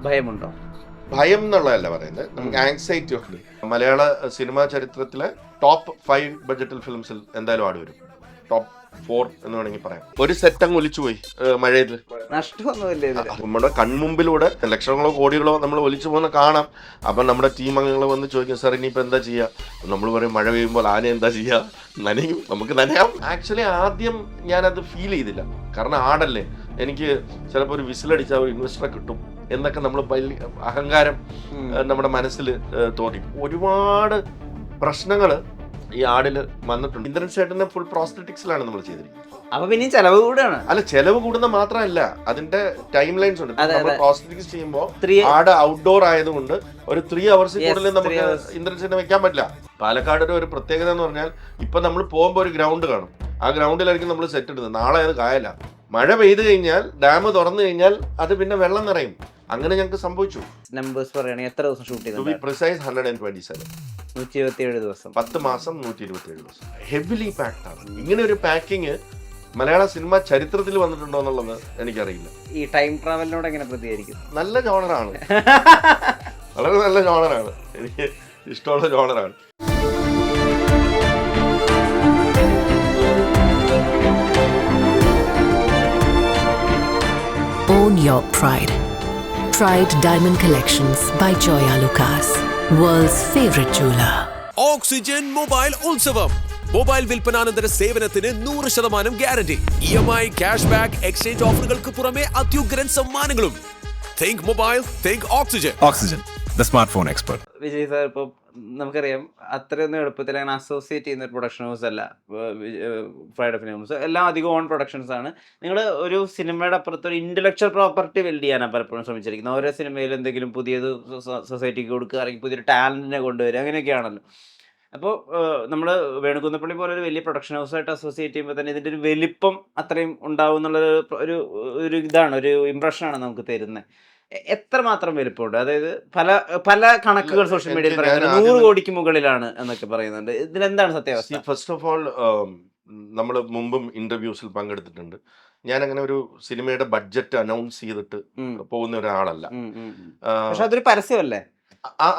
ഭയമുണ്ടോ? ഭയം എന്നുള്ളതല്ല പറയുന്നത്, നമുക്ക് ആങ്സൈറ്റി ഉണ്ട്. മലയാള സിനിമാ ചരിത്രത്തിലെ ടോപ്പ് 5 ബഡ്ജറ്റൽ ഫിലിംസിൽ എന്തായാലും ആട് വരും. ടോപ്പ് 4 എന്ന് വേണമെങ്കിൽ പറയാം. ഒരു സെറ്റ് അങ്ങ് ഒലിച്ചുപോയി മഴയിൽ. നഷ്ടമൊന്നുമില്ല ഇതില്. നമ്മുടെ കൺമുമ്പിലൂടെ ലക്ഷങ്ങളോ കോടികളോ നമ്മൾ ഒലിച്ചു പോകുന്ന കാണാം. അപ്പം നമ്മുടെ ടീം അംഗങ്ങൾ വന്ന് ചോദിക്കും, സാർ ഇനിയിപ്പോൾ എന്താ ചെയ്യുക? നമ്മൾ പറയും, മഴ പെയ്യുമ്പോൾ ആന എന്താ ചെയ്യുക? നനയും, നമുക്ക് നനയാം. ആക്ച്വലി ആദ്യം ഞാനത് ഫീൽ ചെയ്തില്ല. കാരണം ആടല്ലേ, എനിക്ക് ചിലപ്പോൾ ഒരു വിസിലടിച്ചാൽ ഒരു ഇൻവെസ്റ്ററെ കിട്ടും എന്നൊക്കെ നമ്മൾ വലിയ അഹങ്കാരം നമ്മുടെ മനസ്സിൽ തോന്നി. ഒരുപാട് പ്രശ്നങ്ങൾ ഈ ആടില് വന്നിട്ടുണ്ട്. ഇന്ദ്രൻ ചേട്ടന് ഫുൾ പ്രോസ്തറ്റിക്സിലാണ് നമ്മൾ ചെയ്തിരിക്കുന്നത്. അപ്പൊ പിന്നെ ചെലവ് കൂടാണ്. അല്ല, ചെലവ് കൂടുന്ന മാത്രമല്ല, അതിന്റെ ടൈം ലൈൻസ് ഉണ്ട്. നമ്മൾ പ്രോസ്തറ്റിക്സ് ചെയ്യുമ്പോൾ ആട് ഔട്ട്ഡോർ ആയതുകൊണ്ട് ഒരു 3 hours കൂടുതൽ നമുക്ക് ഇന്ദ്രൻ ചേട്ടനെ വെക്കാൻ പറ്റില്ല. പാലക്കാടിന്റെ ഒരു പ്രത്യേകത എന്ന് പറഞ്ഞാൽ, ഇപ്പൊ നമ്മൾ പോകുമ്പോൾ ഒരു ഗ്രൗണ്ട് കാണും. ആ ഗ്രൗണ്ടിലായിരിക്കും നമ്മൾ സെറ്റ് ഇടുന്നത്. നാളെ അത് കായല. മഴ പെയ്തു കഴിഞ്ഞാൽ, ഡാം തുറന്നു കഴിഞ്ഞാൽ അത് പിന്നെ വെള്ളം നിറയും. അങ്ങനെ ഞങ്ങൾക്ക് സംഭവിച്ചു. നമ്പേഴ്സ് പറയുകയാണെങ്കിൽ എത്ര ദിവസം ഷൂട്ട് ചെയ്തു? 127 ദിവസം. 10 മാസം 127 ദിവസം. ഹെവിലി പാക്ഡ് ആണ്. ഇങ്ങനെ ഒരു പാക്കിങ് മലയാള സിനിമ ചരിത്രത്തിൽ വന്നിട്ടുണ്ടോ എന്നുള്ളത് എനിക്കറിയില്ല. ഈ ടൈം ട്രാവലിനോട് എങ്ങനെ പ്രതികരിക്കും? നല്ല ജോണറാണ്, വളരെ നല്ല ജോണറാണ്, എനിക്ക് ഇഷ്ടമുള്ള ജോണറാണ്. Own your pride. Pride Diamond Collections by Joya Lucas, world's favorite jeweler. Oxygen mobile ഉത്സവം. മൊബൈൽ വിൽപ്പനാനന്തര സേവനത്തിന് 100% guarantee. EMI, cash back, exchange ഓഫറുകൾക്ക് പുറമെ അത്യുഗ്രൻ സമ്മാനങ്ങളും. Think mobile, think oxygen. Oxygen, the smartphone expert. Vijay sir, ഇപ്പോൾ നമുക്കറിയാം അത്രയൊന്നും എളുപ്പത്തിൽ അങ്ങനെ അസോസിയേറ്റ് ചെയ്യുന്ന ഒരു പ്രൊഡക്ഷൻ ഹൗസ് അല്ല ഫ്രൈഡേ ഫിലിംസ്. എല്ലാം അധികം ഓൺ പ്രൊഡക്ഷൻസ് ആണ്. നിങ്ങൾ ഒരു സിനിമയുടെ അപ്പുറത്ത് ഒരു ഇന്റലക്ച്വൽ പ്രോപ്പർട്ടി ബിൽഡ് ചെയ്യാനാണ് പലപ്പോഴും ശ്രമിച്ചിരിക്കുന്നത്. ഓരോ സിനിമയിൽ എന്തെങ്കിലും പുതിയത് സൊസൈറ്റിക്ക് കൊടുക്കുക, അല്ലെങ്കിൽ പുതിയൊരു ടാലന്റിനെ കൊണ്ടുവരിക, അങ്ങനെയൊക്കെയാണല്ലോ. അപ്പോൾ നമ്മൾ വേണുകുന്നപ്പള്ളി പോലെ ഒരു വലിയ പ്രൊഡക്ഷൻ ഹൗസായിട്ട് അസോസിയേറ്റ് ചെയ്യുമ്പോൾ തന്നെ ഇതിൻ്റെ ഒരു വലിപ്പം അത്രയും ഉണ്ടാവും എന്നുള്ളൊരു ഒരു ഇതാണ്, ഒരു ഇംപ്രഷനാണ് നമുക്ക് തരുന്നത്. എത്രമാത്രം വലിപ്പമുണ്ട്? അതായത് പല പല കണക്കുകൾ സോഷ്യൽ മീഡിയയിൽ പറയുന്നത് 100 കോടിക്ക് മുകളിലാണ് എന്നൊക്കെ പറയുന്നുണ്ട്. ഇതിലെന്താണ് സത്യാവസ്ഥ? ഫസ്റ്റ് ഓഫ് ഓൾ, നമ്മൾ മുമ്പും ഇന്റർവ്യൂസിൽ പങ്കെടുത്തിട്ടുണ്ട്. ഞാൻ അങ്ങനെ ഒരു സിനിമയുടെ ബഡ്ജറ്റ് അനൗൺസ് ചെയ്തിട്ട് പോകുന്ന ഒരാളല്ല. പക്ഷെ അതൊരു പരസ്യമല്ലേ?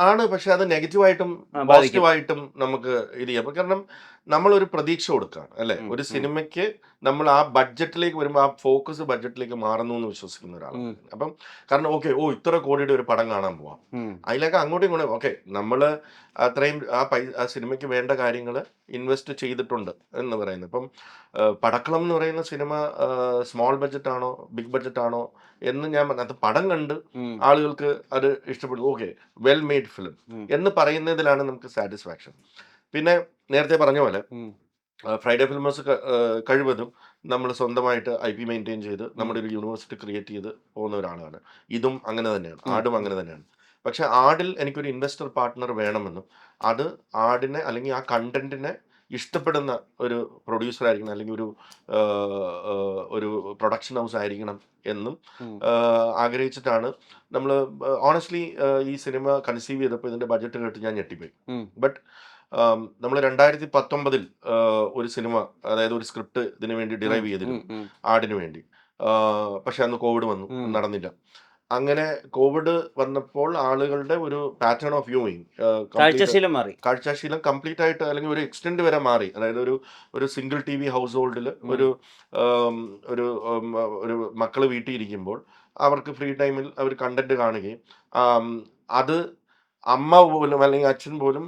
ആണ്, പക്ഷെ അത് നെഗറ്റീവായിട്ടും പോസിറ്റീവായിട്ടും നമുക്ക് ഇത് ചെയ്യാം. കാരണം നമ്മളൊരു പ്രതീക്ഷ കൊടുക്കുകയാണ് അല്ലെ, ഒരു സിനിമയ്ക്ക് നമ്മൾ ആ ബഡ്ജറ്റിലേക്ക് വരുമ്പോൾ ആ ഫോക്കസ് ബഡ്ജറ്റിലേക്ക് മാറുന്നു എന്ന് വിശ്വസിക്കുന്ന ഒരാളാണ്. അപ്പം കാരണം ഇത്ര കോടിയുടെ ഒരു പടം കാണാൻ പോവാം, അതിലേക്ക് അങ്ങോട്ടും ഇങ്ങോട്ടും നമ്മൾ അത്രയും ആ സിനിമയ്ക്ക് വേണ്ട കാര്യങ്ങൾ ഇൻവെസ്റ്റ് ചെയ്തിട്ടുണ്ട് എന്ന് പറയുന്നത്. ഇപ്പം പടക്കളം എന്ന് പറയുന്ന സിനിമ സ്മോൾ ബഡ്ജറ്റ് ആണോ ബിഗ് ബഡ്ജറ്റ് ആണോ എന്ന് ഞാൻ അത് പടം കണ്ട് ആളുകൾക്ക് അത് ഇഷ്ടപ്പെടും, വെൽ മെയ്ഡ് ഫിലിം എന്ന് പറയുന്നതിലാണ് നമുക്ക് സാറ്റിസ്ഫാക്ഷൻ. പിന്നെ നേരത്തെ പറഞ്ഞ പോലെ ഫ്രൈഡേ ഫിലിംസ് കഴിവതും നമ്മൾ സ്വന്തമായിട്ട് IP മെയിൻറ്റെയിൻ ചെയ്ത് നമ്മുടെ ഒരു യൂണിവേഴ്സിറ്റി ക്രിയേറ്റ് ചെയ്ത് പോകുന്ന ഒരാളാണ്. ഇതും അങ്ങനെ തന്നെയാണ്, ആടും അങ്ങനെ തന്നെയാണ്. പക്ഷെ ആടിൽ എനിക്കൊരു ഇൻവെസ്റ്റർ പാർട്ട്ണർ വേണമെന്നും, അത് ആടിനെ അല്ലെങ്കിൽ ആ കണ്ടന്റിനെ ഇഷ്ടപ്പെടുന്ന ഒരു പ്രൊഡ്യൂസർ ആയിരിക്കണം, അല്ലെങ്കിൽ ഒരു പ്രൊഡക്ഷൻ ഹൗസ് ആയിരിക്കണം എന്നും ആഗ്രഹിച്ചിട്ടാണ് നമ്മൾ ഓണസ്റ്റ്ലി ഈ സിനിമ കൺസീവ് ചെയ്തപ്പോൾ ഇതിന്റെ ബഡ്ജറ്റ് കേട്ട് ഞാൻ ഞെട്ടിപ്പോയി. ബട്ട് നമ്മൾ 2019 ഒരു സിനിമ, അതായത് ഒരു സ്ക്രിപ്റ്റ് ഇതിനു വേണ്ടി ഡിറൈവ് ചെയ്തിരുന്നു ആടിനു വേണ്ടി. പക്ഷെ അന്ന് കോവിഡ് വന്നു, നടന്നില്ല. അങ്ങനെ കോവിഡ് വന്നപ്പോൾ ആളുകളുടെ ഒരു പാറ്റേൺ ഓഫ് വ്യൂയിങ്, കാഴ്ചശീലം കംപ്ലീറ്റ് ആയിട്ട് അല്ലെങ്കിൽ ഒരു എക്സ്റ്റെൻഡ് വരെ മാറി. അതായത് ഒരു സിംഗിൾ TV ഹൗസ് ഹോൾഡിൽ ഒരു മക്കൾ വീട്ടിൽ ഇരിക്കുമ്പോൾ അവർക്ക് ഫ്രീ ടൈമിൽ അവർ കണ്ടന്റ് കാണുകയും അത് അമ്മ പോലും അല്ലെങ്കിൽ അച്ഛൻ പോലും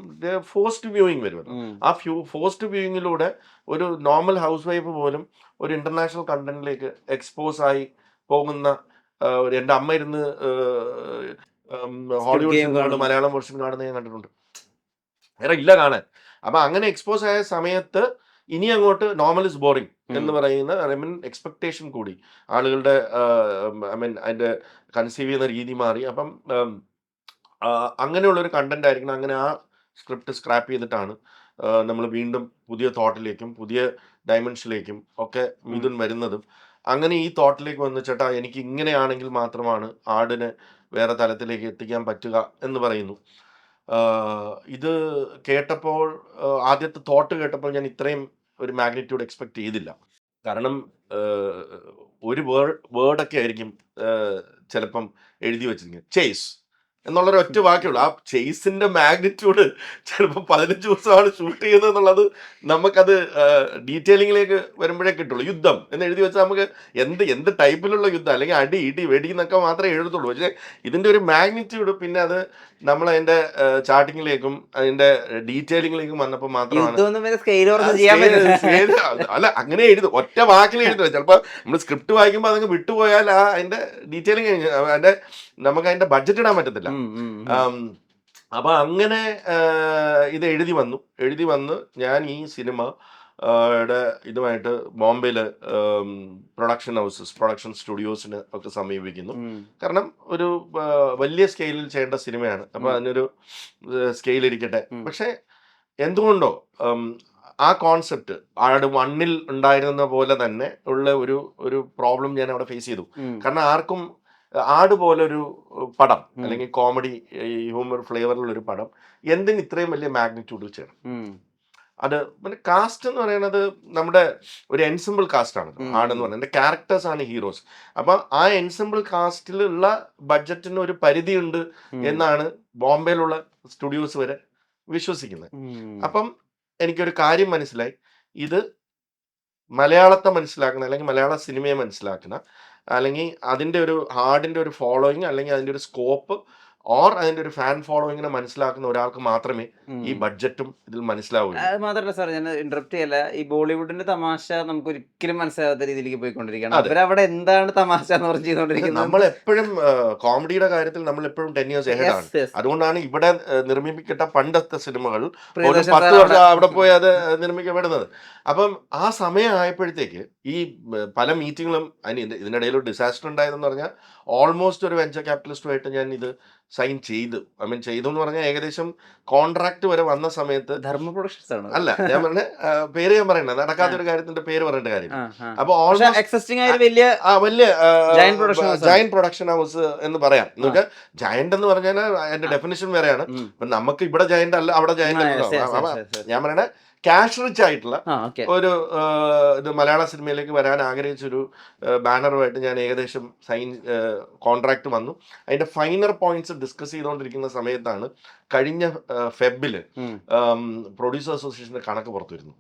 ഫോസ്റ്റ് വ്യൂയിങ് വരുമല്ലോ. ആ ഫോസ്റ്റ് വ്യൂയിങ്ങിലൂടെ ഒരു നോർമൽ ഹൗസ് വൈഫ് പോലും ഒരു ഇന്റർനാഷണൽ കണ്ടന്റിലേക്ക് എക്സ്പോസ് ആയി പോകുന്ന, എൻ്റെ അമ്മ ഇരുന്ന് ഹോളിവുഡ് സിനിമ മലയാളം വെർഷൻ കാണുന്നത് ഞാൻ കണ്ടിട്ടുണ്ട്, വേറെ ഇല്ല കാണാൻ. അപ്പൊ അങ്ങനെ എക്സ്പോസ് ആയ സമയത്ത് ഇനി അങ്ങോട്ട് നോർമൽ ഇസ് ബോറിംഗ് എന്ന് പറയുന്ന എക്സ്പെക്ടേഷൻ കൂടി ആളുകളുടെ അതിന്റെ കൺസീവ് ചെയ്യുന്ന രീതി മാറി. അപ്പം അങ്ങനെയുള്ളൊരു കണ്ടന്റ് ആയിരിക്കണം. അങ്ങനെ ആ സ്ക്രിപ്റ്റ് സ്ക്രാപ്പ് ചെയ്തിട്ടാണ് നമ്മൾ വീണ്ടും പുതിയ തോട്ടിലേക്കും പുതിയ ഡയമെൻഷനിലേക്കും ഒക്കെ മിഥുൻ വരുന്നതും. അങ്ങനെ ഈ തോട്ടിലേക്ക് വന്ന്, ചേട്ടാ എനിക്ക് ഇങ്ങനെയാണെങ്കിൽ മാത്രമാണ് ആടിനെ വേറെ തലത്തിലേക്ക് എത്തിക്കാൻ പറ്റുക എന്ന് പറയുന്നു. ഇത് കേട്ടപ്പോൾ, ആദ്യത്തെ തോട്ട് കേട്ടപ്പോൾ ഞാൻ ഇത്രയും ഒരു മാഗ്നിറ്റ്യൂഡ് എക്സ്പെക്ട് ചെയ്തില്ല. കാരണം ഒരു വേർഡൊക്കെ ആയിരിക്കും ചിലപ്പം എഴുതി വെച്ചിരിക്കുന്നത്, ചേസ് എന്നുള്ളൊരു ഒറ്റ വാക്കുള്ളൂ. ആ ചേസിന്റെ മാഗ്നിറ്റ്യൂഡ് ചിലപ്പോൾ 15 ദിവസമാണ് ഷൂട്ട് ചെയ്യുന്നത് എന്നുള്ളത് നമുക്കത് ഡീറ്റെയിലിങ്ങിലേക്ക് വരുമ്പോഴേ കിട്ടുള്ളൂ. യുദ്ധം എന്ന് എഴുതി വെച്ചാൽ നമുക്ക് എന്ത് ടൈപ്പിലുള്ള യുദ്ധം, അല്ലെങ്കിൽ അടി ഇടി വെടി എന്നൊക്കെ മാത്രമേ എഴുതുള്ളൂ. പക്ഷേ ഇതിന്റെ ഒരു മാഗ്നിറ്റ്യൂഡ് പിന്നെ അത് നമ്മൾ അതിന്റെ ചാർട്ടിങ്ങിലേക്കും അതിന്റെ ഡീറ്റെയിലിങ്ങിലേക്കും വന്നപ്പോൾ മാത്രമാണ് അല്ല അങ്ങനെ എഴുതും, ഒറ്റ വാക്കിൽ എഴുതുക. ചിലപ്പോൾ നമ്മൾ സ്ക്രിപ്റ്റ് വായിക്കുമ്പോൾ അതങ്ങ് വിട്ടുപോയാൽ അതിന്റെ ഡീറ്റെയിലിംഗ് അതിന്റെ നമുക്ക് അതിന്റെ ബഡ്ജറ്റ് ഇടാൻ പറ്റത്തില്ല. അപ്പൊ അങ്ങനെ ഇത് എഴുതി വന്ന് ഞാൻ ഈ സിനിമ ഇതുമായിട്ട് ബോംബെയില് പ്രൊഡക്ഷൻ സ്റ്റുഡിയോസിന് ഒക്കെ സമീപിക്കുന്നു. കാരണം ഒരു വലിയ സ്കെയിലിൽ ചെയ്യേണ്ട സിനിമയാണ്, അപ്പൊ അതിനൊരു സ്കെയിൽ ഇരിക്കട്ടെ. പക്ഷെ എന്തുകൊണ്ടോ ആ കോൺസെപ്റ്റ് ആട് 1-ൽ ഉണ്ടായിരുന്ന പോലെ തന്നെ ഉള്ള ഒരു പ്രോബ്ലം ഞാൻ അവിടെ ഫേസ് ചെയ്തു. കാരണം ആർക്കും ആട് പോലെ ഒരു പടം, അല്ലെങ്കിൽ കോമഡി ഹ്യൂമർ ഫ്ലേവറിലുള്ള ഒരു പടം എന്തിന് ഇത്രയും വലിയ മാഗ്നിറ്റ്യൂഡിൽ ചെയ്യണം? അത് പിന്നെ കാസ്റ്റ് എന്ന് പറയുന്നത് നമ്മുടെ ഒരു എൻസിമ്പിൾ കാസ്റ്റ് ആണ് ആടെന്ന് പറയുന്നത്. എൻ്റെ ക്യാരക്ടേഴ്സ് ആണ് ഹീറോസ്. അപ്പം ആ എൻസിമ്പിൾ കാസ്റ്റിലുള്ള ബഡ്ജറ്റിന് ഒരു പരിധിയുണ്ട് എന്നാണ് ബോംബെയിലുള്ള സ്റ്റുഡിയോസ് വരെ വിശ്വസിക്കുന്നത്. അപ്പം എനിക്കൊരു കാര്യം മനസ്സിലായി, ഇത് മലയാളത്തെ മനസ്സിലാക്കുന്ന, അല്ലെങ്കിൽ മലയാള സിനിമയെ മനസ്സിലാക്കുന്ന, അല്ലെങ്കിൽ അതിൻ്റെ ഒരു ഹാർഡിൻ്റെ ഒരു ഫോളോയിങ്, അല്ലെങ്കിൽ അതിൻ്റെ ഒരു സ്കോപ്പ് ഓർ അതിന്റെ ഒരു ഫാൻ ഫോളോയിങ്ങിനെ മനസ്സിലാക്കുന്ന ഒരാൾക്ക് മാത്രമേ ഈ ബഡ്ജറ്റും ഇതിൽ മനസ്സിലാവൂ. അത് മാത്രമല്ല സാർ, ഞാൻ ഇന്ററപ്റ്റ് ചെയ്യല്ല, ഈ ബോളിവുഡിന്റെ തമാശ നമുക്ക് ഒരിക്കലും മനസ്സിലാകാത്ത രീതിയിലേക്ക് പോയിക്കൊണ്ടിരിക്കുകയാണ്. അവരവിടെ എന്താണ് തമാശ എന്ന് പറഞ്ഞ് ചെയ്തുകൊണ്ടിരിക്കുന്നത്? നമ്മൾ എപ്പോഴും കോമഡിയുടെ കാര്യത്തിൽ നമ്മൾ എപ്പോഴും 10 years ahead ആണ്. അതുകൊണ്ടാണ് ഇവിടെ നിർമ്മിക്കപ്പെട്ട പണ്ടത്തെ സിനിമകൾ 10 വർഷം അവിടെ പോയി അത് നിർമ്മിക്കപ്പെടുന്നത്. അപ്പം ആ സമയം ആയപ്പോഴത്തേക്ക് ഈ പല മീറ്റിങ്ങുകളും, ഇതിനിടയിൽ ഒരു ഡിസാസ്റ്റർ ഉണ്ടായതെന്ന് പറഞ്ഞാൽ ഓൾമോസ്റ്റ് ഒരു വെഞ്ചർ ക്യാപിറ്റലിസ്റ്റുമായിട്ട് ഞാൻ ഇത് സൈൻ ചെയ്തു. ചെയ്തു എന്ന് പറഞ്ഞാൽ ഏകദേശം കോൺട്രാക്ട് വരെ വന്ന സമയത്ത് ധർമ്മ പ്രൊഡക്ഷൻസ് ആണ്. അല്ല, ഞാൻ പറഞ്ഞ പേര് ഞാൻ പറയണ്ട, നടക്കാത്തൊരു കാര്യത്തിന്റെ പേര് പറയേണ്ട കാര്യം. അപ്പൊ വലിയ ജയന്റ് പ്രൊഡക്ഷൻ ഹൗസ് എന്ന് പറയാം. എന്നുവെച്ചാൽ ജയന്റ് എന്ന് പറഞ്ഞാൽ അതിന്റെ ഡെഫിനിഷൻ വേറെയാണ്. നമുക്ക് ഇവിടെ ജയന്റ് അല്ല, അവിടെ ജയന്റ് അല്ല. ഞാൻ പറയണ ക്യാഷ് റിച്ച് ആയിട്ടുള്ള ഒരു ഇത് മലയാള സിനിമയിലേക്ക് വരാൻ ആഗ്രഹിച്ചൊരു ബാനറുമായിട്ട് ഞാൻ ഏകദേശം കോൺട്രാക്ട് വന്നു. അതിന്റെ ഫൈനർ പോയിന്റ്സ് ഡിസ്കസ് ചെയ്തുകൊണ്ടിരിക്കുന്ന സമയത്താണ് കഴിഞ്ഞ ഫെബ്രുവരിയിൽ പ്രൊഡ്യൂസർ അസോസിയേഷന്റെ കണക്ക് പുറത്തു വരുന്നു.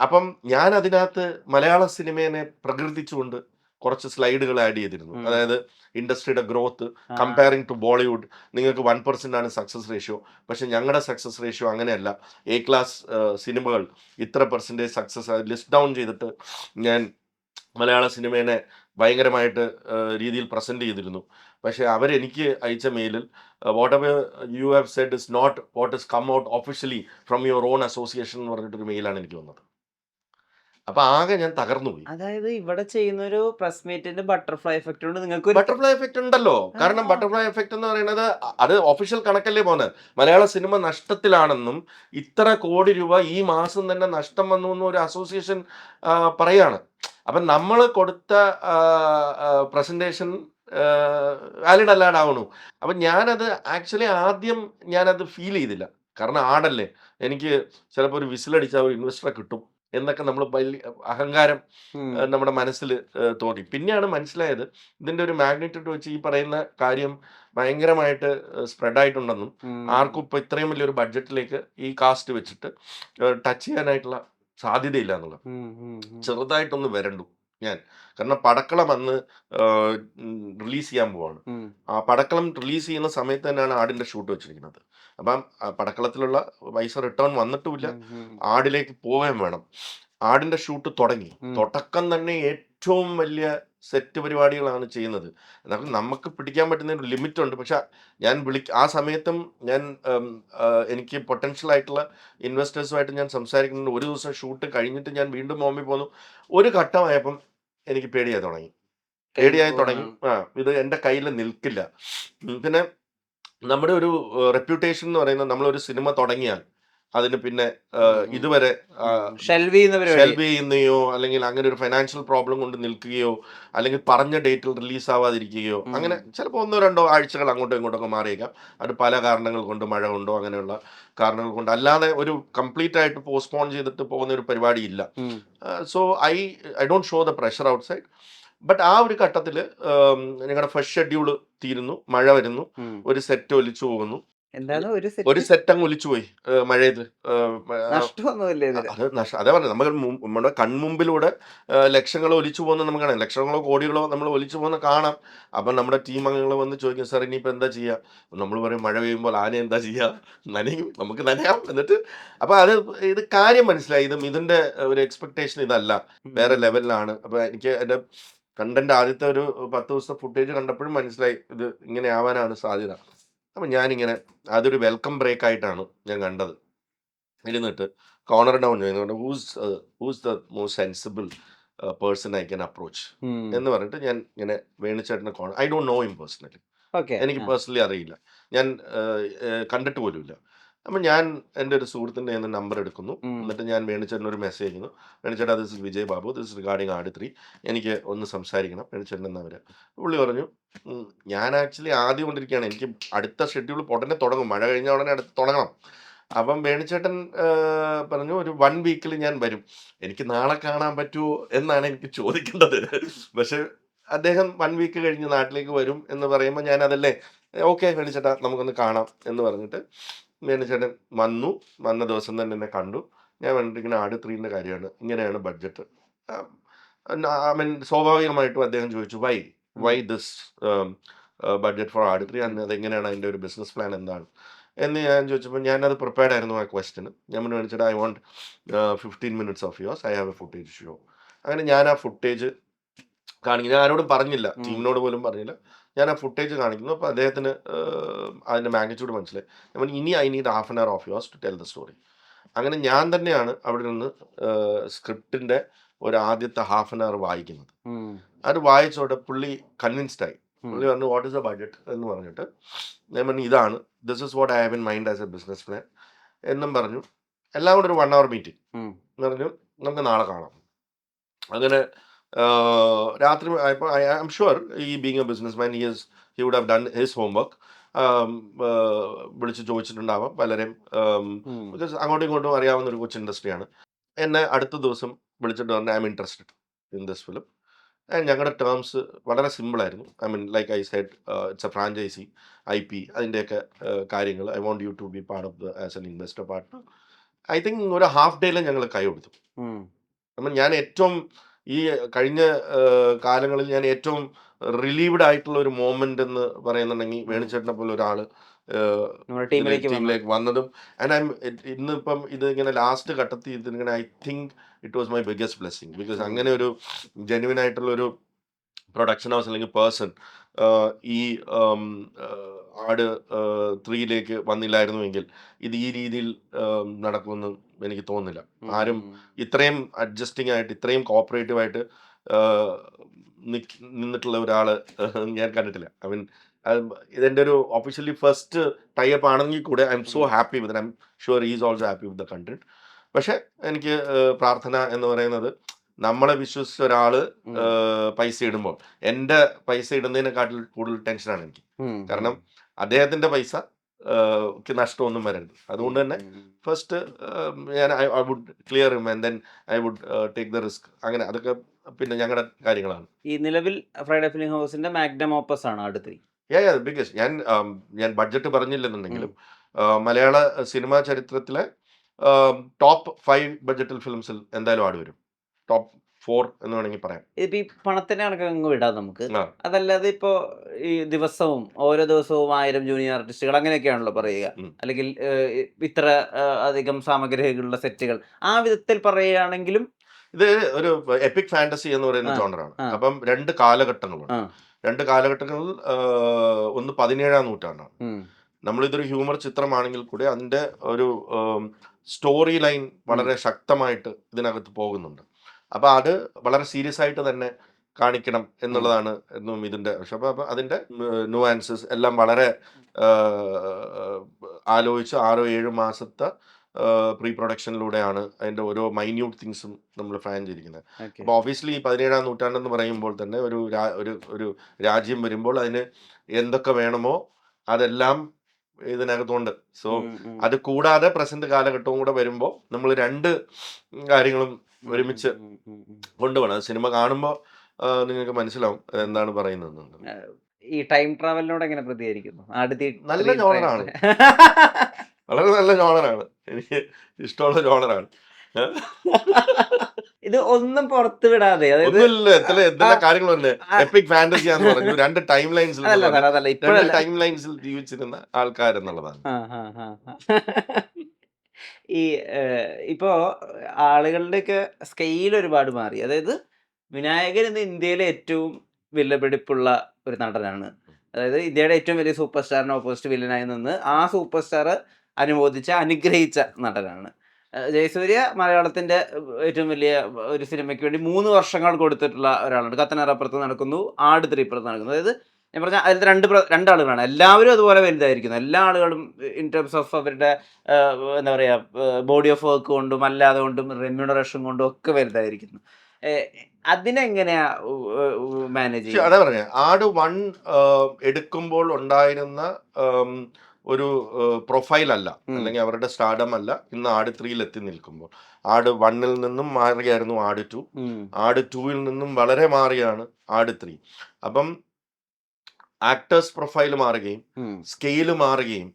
അപ്പം ഞാൻ അതിനകത്ത് മലയാള സിനിമയെ പ്രകീർത്തിച്ചുകൊണ്ട് കുറച്ച് സ്ലൈഡുകൾ ആഡ് ചെയ്തിരുന്നു. അതായത് ഇൻഡസ്ട്രിയുടെ ഗ്രോത്ത് കമ്പയറിംഗ് ടു ബോളിവുഡ്, നിങ്ങൾക്ക് 1% ആണ് സക്സസ് റേഷ്യോ, പക്ഷെ ഞങ്ങളുടെ സക്സസ് റേഷ്യോ അങ്ങനെയല്ല. A ക്ലാസ് സിനിമകൾ ഇത്ര % സക്സസ് ലിസ്റ്റ് ഡൗൺ ചെയ്തിട്ട് ഞാൻ മലയാള സിനിമയെ ഭയങ്കരമായിട്ട് രീതിയിൽ പ്രസന്റ് ചെയ്തിരുന്നു. പക്ഷെ അവരെനിക്ക് അയച്ച മെയിലിൽ whatever you have said is not what is come out officially from your own association എന്ന് പറഞ്ഞിട്ടൊരു മെയിലാണ് എനിക്ക് വന്നത്. അപ്പൊ ആകെ ഞാൻ തകർന്നു പോയി. അതായത് ഇവിടെ ചെയ്യുന്ന ഒരു പ്രസ് മീറ്റിന്റെ ബട്ടർഫ്ലൈ എഫക്ട് കൊണ്ട് നിങ്ങൾക്ക് ബട്ടർഫ്ലൈ എഫക്ട് ഉണ്ടല്ലോ. കാരണം ബട്ടർഫ്ലൈ എഫക്ട് എന്ന് പറയുന്നത് അത് ഒഫീഷ്യൽ കണക്കല്ലേ പോകുന്നത്. മലയാള സിനിമ നഷ്ടത്തിലാണെന്നും ഇത്ര കോടി രൂപ ഈ മാസം തന്നെ നഷ്ടം വന്നു എന്നും ഒരു അസോസിയേഷൻ പറയാണ്. അപ്പം നമ്മൾ കൊടുത്ത പ്രസന്റേഷൻ വാലിഡ് അല്ലാണ്ടാവണു. അപ്പം ഞാനത് ആക്ച്വലി ആദ്യം ഞാനത് ഫീൽ ചെയ്തില്ല. കാരണം ആടല്ലേ, എനിക്ക് ചിലപ്പോൾ ഒരു വിസിലടിച്ചാൽ ഒരു ഇൻവെസ്റ്ററെ കിട്ടും എന്നൊക്കെ നമ്മൾ വലിയ അഹങ്കാരം നമ്മുടെ മനസ്സിൽ തോന്നി. പിന്നെയാണ് മനസ്സിലായത് ഇതിന്റെ ഒരു മാഗ്നിറ്റ്യൂഡ് വെച്ച് ഈ പറയുന്ന കാര്യം ഭയങ്കരമായിട്ട് സ്പ്രെഡ് ആയിട്ടുണ്ടെന്നും ആർക്കും ഇപ്പൊ ഇത്രയും വലിയൊരു ബഡ്ജറ്റിലേക്ക് ഈ കാസ്റ്റ് വെച്ചിട്ട് ടച്ച് ചെയ്യാനായിട്ടുള്ള സാധ്യതയില്ല എന്നുള്ളത്. ചെറുതായിട്ടൊന്ന് വരണ്ടു ഞാൻ. കാരണം പടക്കളം അന്ന് റിലീസ് ചെയ്യാൻ പോവാണ്. ആ പടക്കളം റിലീസ് ചെയ്യുന്ന സമയത്ത് തന്നെയാണ് ആടിന്റെ ഷൂട്ട് വെച്ചിരിക്കുന്നത്. അപ്പം പടക്കളത്തിലുള്ള പൈസ റിട്ടേൺ വന്നിട്ടുമില്ല, ആടിലേക്ക് പോവുകയും വേണം. ആടിന്റെ ഷൂട്ട് തുടങ്ങി. തുടക്കം തന്നെ ഏറ്റവും വലിയ സെറ്റ് പരിപാടികളാണ് ചെയ്യുന്നത്. നമുക്ക് പിടിക്കാൻ പറ്റുന്ന ഒരു ലിമിറ്റ് ഉണ്ട്. പക്ഷെ ഞാൻ ആ സമയത്തും ഞാൻ എനിക്ക് പൊട്ടൻഷ്യൽ ആയിട്ടുള്ള ഇൻവെസ്റ്റേഴ്സുമായിട്ട് ഞാൻ സംസാരിക്കുന്നുണ്ട്. ഒരു ദിവസം ഷൂട്ട് കഴിഞ്ഞിട്ട് ഞാൻ വീണ്ടും ബോംബെ പോന്നു. ഒരു ഘട്ടമായപ്പം എനിക്ക് പേടിയായി തുടങ്ങി. ഇത് എൻ്റെ കയ്യിൽ നിൽക്കില്ല. പിന്നെ നമ്മുടെ ഒരു റെപ്യൂട്ടേഷൻ എന്ന് പറയുന്നത്, നമ്മളൊരു സിനിമ തുടങ്ങിയാൽ അതിന് പിന്നെ ഇതുവരെ ഷെൽവി ഷെൽവ് ചെയ്യുന്നയോ അല്ലെങ്കിൽ അങ്ങനെ ഒരു ഫൈനാൻഷ്യൽ പ്രോബ്ലം കൊണ്ട് നിൽക്കുകയോ അല്ലെങ്കിൽ പറഞ്ഞ ഡേറ്റിൽ റിലീസ് ആവാതിരിക്കുകയോ അങ്ങനെ ചിലപ്പോൾ 1-2 ആഴ്ചകൾ അങ്ങോട്ടും ഇങ്ങോട്ടൊക്കെ മാറിയേക്കാം. അത് പല കാരണങ്ങൾ കൊണ്ട്, മഴ കൊണ്ടോ അങ്ങനെയുള്ള കാരണങ്ങൾ കൊണ്ട്, അല്ലാതെ ഒരു കംപ്ലീറ്റ് ആയിട്ട് പോസ്റ്റ്പോൺ ചെയ്തിട്ട് പോകുന്ന ഒരു പരിപാടി ഇല്ല. So I don't show the pressure out side. But ആ ഒരു ഘട്ടത്തിൽ ഞങ്ങളുടെ ഫസ്റ്റ് ഷെഡ്യൂൾ തീരുന്നു, മഴ വരുന്നു, ഒരു സെറ്റ് ഒലിച്ചു പോകുന്നു. എന്താണ് ഒരു സെറ്റ് അങ്ങ് ഒലിച്ചു പോയി മഴയത്ത്. നഷ്ടമൊന്നുമില്ലേ ഇതില്? അത് അതേ പറഞ്ഞു, നമുക്ക് നമ്മുടെ കൺമുമ്പിലൂടെ ലക്ഷങ്ങൾ ഒലിച്ചു പോകുന്ന നമുക്ക് കാണാം, ലക്ഷങ്ങളോ കോടികളോ നമ്മൾ ഒലിച്ചു പോകുന്ന കാണാം. അപ്പം നമ്മുടെ ടീം അംഗങ്ങൾ വന്ന് ചോദിക്കും, സാർ ഇനിയിപ്പോൾ എന്താ ചെയ്യുക? നമ്മൾ പറയും, മഴ പെയ്യുമ്പോൾ ആന എന്താ ചെയ്യുക, നനയും, നമുക്ക് നനയാം. എന്നിട്ട് അപ്പം ഇത് കാര്യം മനസ്സിലായി, ഇതിൻ്റെ ഒരു എക്സ്പെക്ടേഷൻ ഇതല്ല, വേറെ ലെവലിലാണ്. അപ്പം എനിക്ക് എൻ്റെ കണ്ടന്റ് ആദ്യത്തെ ഒരു 10 ദിവസത്തെ ഫുട്ടേജ് കണ്ടപ്പോഴും മനസ്സിലായി ഇത് ഇങ്ങനെ ആവാനാണ് സാധ്യത. അപ്പം ഞാനിങ്ങനെ അതൊരു വെൽക്കം ബ്രേക്ക് ആയിട്ടാണ് ഞാൻ കണ്ടത്. ഇരുന്നിട്ട് കോർണർ ഡൗൺ ചെയ്യുന്നുണ്ട്, who's the most sensible person I can approach എന്ന് പറഞ്ഞിട്ട് ഞാൻ ഇങ്ങനെ വേണിച്ചേട്ടനെ I don't know him personally, എനിക്ക് പേഴ്സണലി അറിയില്ല, ഞാൻ കണ്ടിട്ട് പോലുമില്ല. അപ്പം ഞാൻ എൻ്റെ ഒരു സുഹൃത്തിൻ്റെ കയ്യിൽ നിന്ന് നമ്പർ എടുക്കുന്നു. എന്നിട്ട് ഞാൻ വേണിച്ചേട്ടന് ഒരു മെസ്സേജ് അയക്കുന്നു, വേണിച്ചേട്ടാ this is Vijay Babu, this regarding Aadu 3, എനിക്ക് ഒന്ന് സംസാരിക്കണം, വേണിച്ചേട്ടൻ എന്നാ വരിക. പുള്ളി പറഞ്ഞു, ഞാൻ ആക്ച്വലി ആദ്യം കൊണ്ടിരിക്കുകയാണ്, എനിക്ക് അടുത്ത ഷെഡ്യൂൾ ഉടനെ തുടങ്ങും, മഴ കഴിഞ്ഞ ഉടനെ അടുത്ത് തുടങ്ങണം. അപ്പം വേണിച്ചേട്ടൻ പറഞ്ഞു, ഒരു 1 വീക്കിൽ ഞാൻ വരും, എനിക്ക് നാളെ കാണാൻ പറ്റുമോ എന്നാണ് എനിക്ക് ചോദിക്കേണ്ടത്. പക്ഷെ അദ്ദേഹം 1 വീക്ക് കഴിഞ്ഞ് നാട്ടിലേക്ക് വരും എന്ന് പറയുമ്പോൾ ഞാൻ അതല്ലേ, ഓക്കെ വേണിച്ചേട്ടാ നമുക്കൊന്ന് കാണാം എന്ന് പറഞ്ഞിട്ട് വേണിച്ചേട്ടൻ വന്ന ദിവസം തന്നെ എന്നെ കണ്ടു. ഞാൻ പറഞ്ഞിട്ട് ഇങ്ങനെ ആട് 3ൻ്റെ കാര്യമാണ്, ഇങ്ങനെയാണ് ബഡ്ജറ്റ്. ഐ മീൻ സ്വാഭാവികമായിട്ടും അദ്ദേഹം ചോദിച്ചു, വൈ ദിസ് ബഡ്ജറ്റ് ഫോർ ആട് 3, അതെങ്ങനെയാണ്, അതിൻ്റെ ഒരു ബിസിനസ് പ്ലാൻ എന്താണ് എന്ന് ഞാൻ ചോദിച്ചപ്പോൾ ഞാനത് പ്രിപ്പയർഡ് ആയിരുന്നു ആ ക്വസ്റ്റ്യന്. ഞാൻ വേണിച്ചേട്ടാ I want 15 minutes of yours, I have a footage show. അങ്ങനെ ഞാൻ ആ ഫുട്ടേജ് കാണിക്കുന്നു, ഞാൻ ആരോടും പറഞ്ഞില്ല, ടീമിനോട് പോലും പറഞ്ഞില്ല, ഞാൻ ആ ഫുട്ടേജ് കാണിക്കുന്നു. അപ്പോൾ അദ്ദേഹത്തിന് അതിൻ്റെ മാഗ്നിറ്റ്യൂഡ് മനസ്സിലായി. ഞാൻ ഇനി I need half an hour of yours to tell the story. അങ്ങനെ ഞാൻ തന്നെയാണ് അവിടെ നിന്ന് സ്ക്രിപ്റ്റിൻ്റെ ഒരു ആദ്യത്തെ ഹാഫ് ആൻ അവർ വായിക്കുന്നത്. അത് വായിച്ചോടെ പുള്ളി കൺവിൻസ്ഡ് ആയി. പുള്ളി പറഞ്ഞു, വാട്ട് ഇസ് ദ ബഡ്ജറ്റ് എന്ന് പറഞ്ഞിട്ട് ഞാൻ പറഞ്ഞു, ഇതാണ്, this is what I have in mind as A business plan എന്നും പറഞ്ഞു. എല്ലാം കൂടെ ഒരു 1 hour മീറ്റിംഗ് എന്ന് പറഞ്ഞു, നമുക്ക് നാളെ കാണാം. അങ്ങനെ രാത്രി ആയപ്പോൾ ഐ ആം ഷുവർ ഈ being a businessman he would have done his homework. വിളിച്ച് ചോദിച്ചിട്ടുണ്ടാവാം പലരെയും, ബിക്കോസ് അങ്ങോട്ടും ഇങ്ങോട്ടും അറിയാവുന്ന ഒരു കൊച്ചു ഇൻഡസ്ട്രിയാണ്. എന്നെ അടുത്ത ദിവസം വിളിച്ചിട്ട് പറഞ്ഞു, I am interested in this film. ഞങ്ങളുടെ ടേംസ് വളരെ സിമ്പിളായിരുന്നു. I mean like I said, it's a franchise, IP, അതിൻ്റെയൊക്കെ കാര്യങ്ങൾ. I want you to be part of the as an investor partner. I think ഒരു ഹാഫ് ഡേയിൽ ഞങ്ങൾ കൈ കൊടുത്തു. അപ്പം ഞാൻ ഏറ്റവും ഈ കഴിഞ്ഞ കാലങ്ങളിൽ ഞാൻ ഏറ്റവും റിലീവ്ഡ് ആയിട്ടുള്ള ഒരു മൊമെന്റ് എന്ന് പറയുന്നുണ്ടെങ്കിൽ വേണിച്ചേട്ടനെ പോലെ ഒരാൾ ടീമിലേക്ക് വന്നതും. ഇന്നിപ്പം ഇത് ഇങ്ങനെ ലാസ്റ്റ് ഘട്ടത്തിൽ ഇതിങ്ങനെ I think it was my biggest blessing. Because അങ്ങനെ ഒരു ജെന്യുവൻ ആയിട്ടുള്ളൊരു പ്രൊഡക്ഷൻ ഹൗസ് അല്ലെങ്കിൽ പേഴ്സൺ ഈ ആട് 3ലേക്ക് വന്നില്ലായിരുന്നുവെങ്കിൽ ഇത് ഈ രീതിയിൽ നടക്കുമെന്ന് എനിക്ക് തോന്നുന്നില്ല. ആരും ഇത്രയും അഡ്ജസ്റ്റിംഗ് ആയിട്ട്, ഇത്രയും കോപ്പറേറ്റീവ് ആയിട്ട് നിന്നിട്ടുള്ള ഒരാൾ ഞാൻ കണ്ടിട്ടില്ല. ഐ മീൻ ഇതെൻ്റെ ഒരു ഒഫീഷ്യലി ഫസ്റ്റ് ടൈപ്പ് ആണെങ്കിൽ കൂടെ I M so happy with, I am sure is also happy with the content. പക്ഷെ എനിക്ക് പ്രാർത്ഥന എന്ന് പറയുന്നത്, നമ്മളെ വിശ്വസിച്ച ഒരാൾ പൈസ ഇടുമ്പോൾ, എൻ്റെ പൈസ ഇടുന്നതിനെക്കാട്ടിൽ കൂടുതൽ ടെൻഷനാണ് എനിക്ക്. കാരണം അദ്ദേഹത്തിൻ്റെ പൈസ നഷ്ടമൊന്നും വരരുത്. അതുകൊണ്ട് തന്നെ ഫസ്റ്റ് ഞാൻ I would clear him and then I would take the risk. അങ്ങനെ അതൊക്കെ പിന്നെ ഞങ്ങളുടെ കാര്യങ്ങളാണ്. ഈ നിലവിൽ ഫ്രൈഡേ ഫിലിം ഹൗസിന്റെ മാഗ്നം ഓപ്പസ് ആണ് ആട് 3. ബിക്കോസ് ഞാൻ ബഡ്ജറ്റ് പറഞ്ഞില്ലെന്നുണ്ടെങ്കിലും മലയാള സിനിമാ ചരിത്രത്തിലെ ടോപ്പ് 5 ബഡ്ജറ്റൽ ഫിലിംസിൽ എന്തായാലും ആട് വരും. ടോപ്പ് 4 എന്ന് വേണമെങ്കിൽ പറയാം. ഇപ്പൊ ഈ പണത്തിന്റെ കണക്കങ്ങ് വിടാം നമുക്ക്. അതല്ലാതെ ഇപ്പോ ഈ ഓരോ ദിവസവും 1000 ജൂനിയർ ആർട്ടിസ്റ്റുകൾ അങ്ങനെയൊക്കെയാണല്ലോ പറയുക. അല്ലെങ്കിൽ ഇത്ര അധികം സാമഗ്രികളുള്ള സെറ്റുകൾ, ആ വിധത്തിൽ പറയുകയാണെങ്കിലും ഇത് ഒരു എപ്പിക് ഫാന്റസി എന്ന് പറയുന്ന ജോണറാണ്. അപ്പം 2 കാലഘട്ടങ്ങളുണ്ട്. 2 കാലഘട്ടങ്ങളിൽ ഒന്ന് 17ാം നൂറ്റാണ്ടാണ്. നമ്മളിതൊരു ഹ്യൂമർ ചിത്രമാണെങ്കിൽ കൂടി അതിൻ്റെ ഒരു സ്റ്റോറി ലൈൻ വളരെ ശക്തമായിട്ട് ഇതിനകത്ത് പോകുന്നുണ്ട്. അപ്പോൾ അത് വളരെ സീരിയസ് ആയിട്ട് തന്നെ കാണിക്കണം എന്നുള്ളതാണ് എന്നും ഇതിൻ്റെ. പക്ഷെ അപ്പോൾ അതിൻ്റെ നുവാൻസസ് എല്ലാം വളരെ ആലോചിച്ച് 6-7 മാസത്തെ പ്രീ പ്രൊഡക്ഷനിലൂടെയാണ് അതിൻ്റെ ഓരോ മൈന്യൂട്ട് തിങ്സും നമ്മൾ പ്ലാൻ ചെയ്തിരിക്കുന്നത്. ഓക്കെ. അപ്പോൾ ഒബ്വിയസ്ലി 17-ാം നൂറ്റാണ്ടെന്ന് പറയുമ്പോൾ തന്നെ ഒരു രാജ്യം വരുമ്പോൾ അതിന് എന്തൊക്കെ വേണമോ അതെല്ലാം ഇതിനകത്തുണ്ട്. സോ അത് കൂടാതെ പ്രസന്റ് കാലഘട്ടവും കൂടെ വരുമ്പോൾ നമ്മൾ രണ്ട് കാര്യങ്ങളും ഒരുമിച്ച് കൊണ്ടുപോകണം. അത് സിനിമ കാണുമ്പോൾ നിങ്ങൾക്ക് മനസ്സിലാവും എന്താണ് പറയുന്നത്. ഈ ടൈം ട്രാവലിനോട് എങ്ങനെ പ്രതികരിക്കുന്നു? നല്ല ജോണറാണ്, വളരെ നല്ല ജോണറാണ്, എനിക്ക് ഇഷ്ടമുള്ള ജോണറാണ്. ഇത് ഒന്നും പുറത്ത് വിടാതെ, അതായത് ഒന്നുമില്ല, എന്തെല്ലാം കാര്യങ്ങൾ തന്നെ എപ്പിക് ഫാന്റസി ആണെന്ന് പറഞ്ഞു. രണ്ട് ടൈം ലൈൻസിൽ അതല്ല സാർ, അതല്ല ഇപ്പോഴല്ല. ടൈം ലൈൻസിൽ ജീവിച്ചിരുന്ന ആൾക്കാരെന്നുള്ളതാണ്. ഈ ഇപ്പോ ആളുകളുടെയൊക്കെ സ്കെയിൽ ഒരുപാട് മാറി. അതായത് വിനായകൻ ഇന്ന് ഇന്ത്യയിലെ ഏറ്റവും വിലപിടിപ്പുള്ള ഒരു നടനാണ്. അതായത് ഇന്ത്യയുടെ ഏറ്റവും വലിയ സൂപ്പർ സ്റ്റാറിന് ഓപ്പോസിറ്റ് വില്ലനായി നിന്ന് ആ സൂപ്പർ സ്റ്റാർ അനുമോദിച്ച അനുഗ്രഹിച്ച നടനാണ്. ജയസൂര്യ മലയാളത്തിന്റെ ഏറ്റവും വലിയ ഒരു സിനിമയ്ക്ക് വേണ്ടി 3 വർഷങ്ങൾ കൊടുത്തിട്ടുള്ള ഒരാളുണ്ട്. കത്തനാറപ്പുറത്ത് നടക്കുന്നു, ആട് 3 ഇപ്പുറത്ത് നടക്കുന്നു. അതായത് ഞാൻ പറഞ്ഞ അതിലത്തെ രണ്ടാളുകളാണ്. എല്ലാവരും അതുപോലെ വലുതായിരിക്കുന്നു. എല്ലാ ആളുകളും ഇൻ ടേംസ് ഓഫ് അവരുടെ എന്താ പറയുക, ബോഡി ഓഫ് വർക്ക് കൊണ്ടും അല്ലാതെ കൊണ്ടും റെമ്യൂണറേഷൻ കൊണ്ടും ഒക്കെ വലുതായിരിക്കുന്നു. അതിനെങ്ങനെയാ മാനേജ് ചെയ്യുക? അതാ പറഞ്ഞ ആട് 1 എടുക്കുമ്പോൾ ഉണ്ടായിരുന്ന ഒരു പ്രൊഫൈൽ അല്ല, അല്ലെങ്കിൽ അവരുടെ സ്റ്റാർഡം അല്ല ഇന്ന് ആട് 3 എത്തി നിൽക്കുമ്പോൾ. ആട് 1 നിന്നും മാറിയായിരുന്നു ആട് 2, ആട് 2 നിന്നും വളരെ മാറിയാണ് ആട് 3. അപ്പം ആക്ടേഴ്സ് പ്രൊഫൈൽ മാറുകയും സ്കെയില് മാറുകയും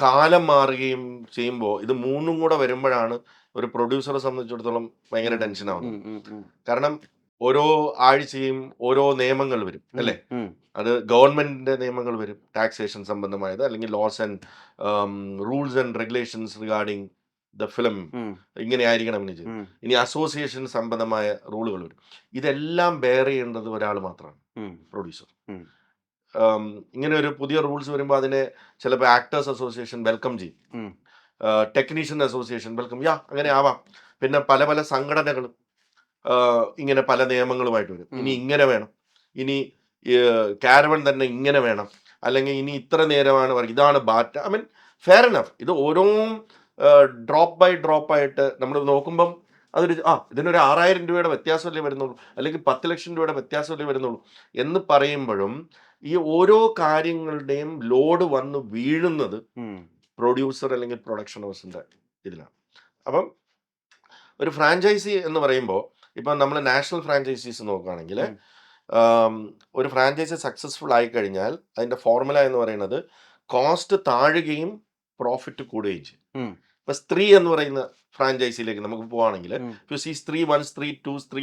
കാലം മാറുകയും ചെയ്യുമ്പോൾ ഇത് മൂന്നും കൂടെ വരുമ്പോഴാണ് ഒരു പ്രൊഡ്യൂസറെ സംബന്ധിച്ചിടത്തോളം ഭയങ്കര ടെൻഷൻ ആവുന്നത്. കാരണം ഓരോ ആഴ്ചയും ഓരോ നിയമങ്ങൾ വരും അല്ലേ? അത് ഗവൺമെന്റിന്റെ നിയമങ്ങൾ വരും, ടാക്സേഷൻ സംബന്ധമായത്, അല്ലെങ്കിൽ laws and rules and regulations regarding the film ഇങ്ങനെ ആയിരിക്കണം എന്ന് ചെയ്യും. ഇനി അസോസിയേഷൻ സംബന്ധമായ റൂളുകൾ വരും. ഇതെല്ലാം ബെയർ ചെയ്യേണ്ടത് ഒരാൾ മാത്രമാണ്, പ്രൊഡ്യൂസർ. ഇങ്ങനെ ഒരു പുതിയ റൂൾസ് വരുമ്പോൾ അതിനെ ചിലപ്പോൾ ആക്ടേഴ്സ് അസോസിയേഷൻ വെൽക്കം ചെയ്യും, ടെക്നീഷ്യൻ അസോസിയേഷൻ വെൽക്കം, അങ്ങനെ ആവാം. പിന്നെ പല പല സംഘടനകളും ഇങ്ങനെ പല നിയമങ്ങളുമായിട്ട് വരും. ഇനി ഇങ്ങനെ വേണം, ഇനി കാരവൺ തന്നെ ഇങ്ങനെ വേണം, അല്ലെങ്കിൽ ഇനി ഇത്ര നേരമാണ് പറയുക, ഇതാണ് batta. I mean fair enough. ഇത് ഓരോ ഡ്രോപ്പ് ബൈ ഡ്രോപ്പ് ആയിട്ട് നമ്മൾ നോക്കുമ്പം അതൊരു ഇതിനൊരു 6000 രൂപയുടെ വ്യത്യാസമല്ലേ വരുന്നുള്ളൂ, അല്ലെങ്കിൽ 10 ലക്ഷം രൂപയുടെ വ്യത്യാസമല്ലേ വരുന്നുള്ളൂ എന്ന് പറയുമ്പോഴും ഈ ഓരോ കാര്യങ്ങളുടെയും ലോഡ് വന്ന് വീഴുന്നത് പ്രൊഡ്യൂസർ അല്ലെങ്കിൽ പ്രൊഡക്ഷൻ ഹൗസിന്റെ ഇതിലാണ്. അപ്പം ഒരു ഫ്രാഞ്ചൈസി എന്ന് പറയുമ്പോൾ ഇപ്പം നമ്മൾ നാഷണൽ ഫ്രാഞ്ചൈസീസ് നോക്കുകയാണെങ്കിൽ ഒരു ഫ്രാഞ്ചൈസി സക്സസ്ഫുൾ ആയി കഴിഞ്ഞാൽ അതിന്റെ ഫോർമുല എന്ന് പറയുന്നത് കോസ്റ്റ് താഴുകയും പ്രോഫിറ്റ് കൂടുകയും ചെയ്യും. ഇപ്പൊ സ്ത്രീ എന്ന് പറയുന്ന ഫ്രാഞ്ചൈസിയിലേക്ക് നമുക്ക് പോവാണെങ്കിൽ സ്ത്രീ 1, സ്ത്രീ 2, സ്ത്രീ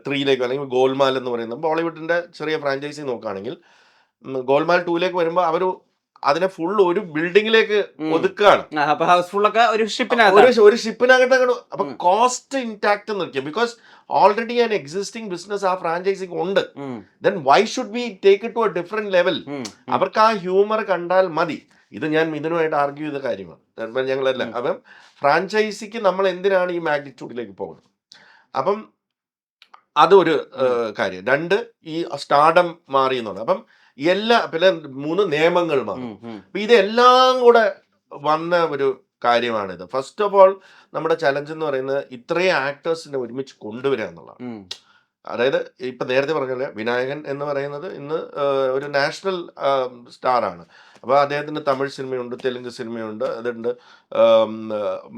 3ലേക്ക്, അല്ലെങ്കിൽ ഗോൽമാൽ എന്ന് പറയുന്ന ബോളിവുഡിന്റെ ചെറിയ ഫ്രാഞ്ചൈസി നോക്കുകയാണെങ്കിൽ ഗോൽമാൽ 2ലേക്ക് വരുമ്പോൾ അവർ അതിനെ ഫുൾ ഒരു ബിൽഡിങ്ങിലേക്ക് ഒതുക്കുകയാണ്. ഒരു ഷിപ്പിനകത്ത്. അപ്പൊ കോസ്റ്റ് ഇൻടാക്ട് നിൽക്കും, because already an existing business ആ ഫ്രാഞ്ചൈസിക്ക് ഉണ്ട്. Then why should be take it to a different level? അവർക്ക് ആ ഹ്യൂമർ കണ്ടാൽ മതി. ഇത് ഞാൻ ഇതിനുമായിട്ട് ആർഗ്യൂ ചെയ്ത കാര്യമാണ് ഞങ്ങളല്ല. അപ്പം ഫ്രാഞ്ചൈസിക്ക് നമ്മൾ എന്തിനാണ് ഈ മാഗ്നിറ്റ്യൂഡിലേക്ക് പോകുന്നത്? അപ്പം അതൊരു കാര്യം. 2, ഈ സ്റ്റാർഡം മാറി എന്നുള്ളത്. അപ്പം പിന്നെ 3 നിയമങ്ങൾ മാറും. അപ്പൊ ഇതെല്ലാം കൂടെ വന്ന ഒരു കാര്യമാണിത്. ഫസ്റ്റ് ഓഫ് ഓൾ നമ്മുടെ ചലഞ്ച് എന്ന് പറയുന്നത് ഇത്രയും ആക്ടേഴ്സിനെ ഒരുമിച്ച് കൊണ്ടുവരിക എന്നുള്ളതാണ്. അതായത് ഇപ്പൊ നേരത്തെ പറഞ്ഞ വിനായകൻ എന്ന് പറയുന്നത് ഇന്ന് ഒരു നാഷണൽ സ്റ്റാറാണ്. അപ്പോൾ അദ്ദേഹത്തിന് തമിഴ് സിനിമയുണ്ട്, തെലുങ്ക് സിനിമയുണ്ട്, അതുണ്ട്.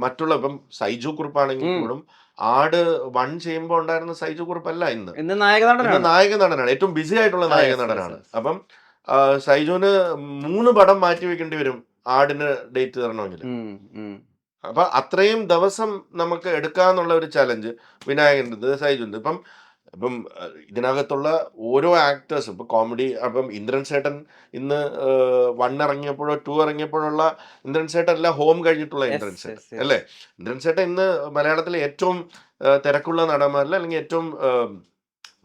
മറ്റുള്ള ഇപ്പം സൈജു കുറുപ്പാണെങ്കിൽ പോലും ആട് 1 ചെയ്യുമ്പോൾ ഉണ്ടായിരുന്ന സൈജു കുറുപ്പല്ല ഇന്ന് നായക നടനാണ്, ഏറ്റവും ബിസി ആയിട്ടുള്ള നായക നടനാണ്. അപ്പം സൈജുവിന് 3 പടം മാറ്റി വെക്കേണ്ടി വരും ആടിന് ഡേറ്റ് തരണമെങ്കിൽ. അപ്പൊ അത്രയും ദിവസം നമുക്ക് എടുക്കാന്നുള്ള ഒരു ചലഞ്ച് വിനായകൻ്റെ, സൈജുവിൻ്റെ. ഇപ്പം ഇതിനകത്തുള്ള ഓരോ ആക്ടേഴ്സും ഇപ്പൊ കോമഡി, അപ്പം ഇന്ദ്രൻ സേട്ടൻ ഇന്ന് 1 ഇറങ്ങിയപ്പോഴോ 2 ഇറങ്ങിയപ്പോഴുള്ള ഇന്ദ്രൻ സേട്ടൻ അല്ല, ഹോം കഴിഞ്ഞിട്ടുള്ള ഇന്ദ്രൻ സേട്ടൻ അല്ലേ? ഇന്ദ്രൻ സേട്ടൻ ഇന്ന് മലയാളത്തിലെ ഏറ്റവും തിരക്കുള്ള നടന്മാരിൽ, അല്ലെങ്കിൽ ഏറ്റവും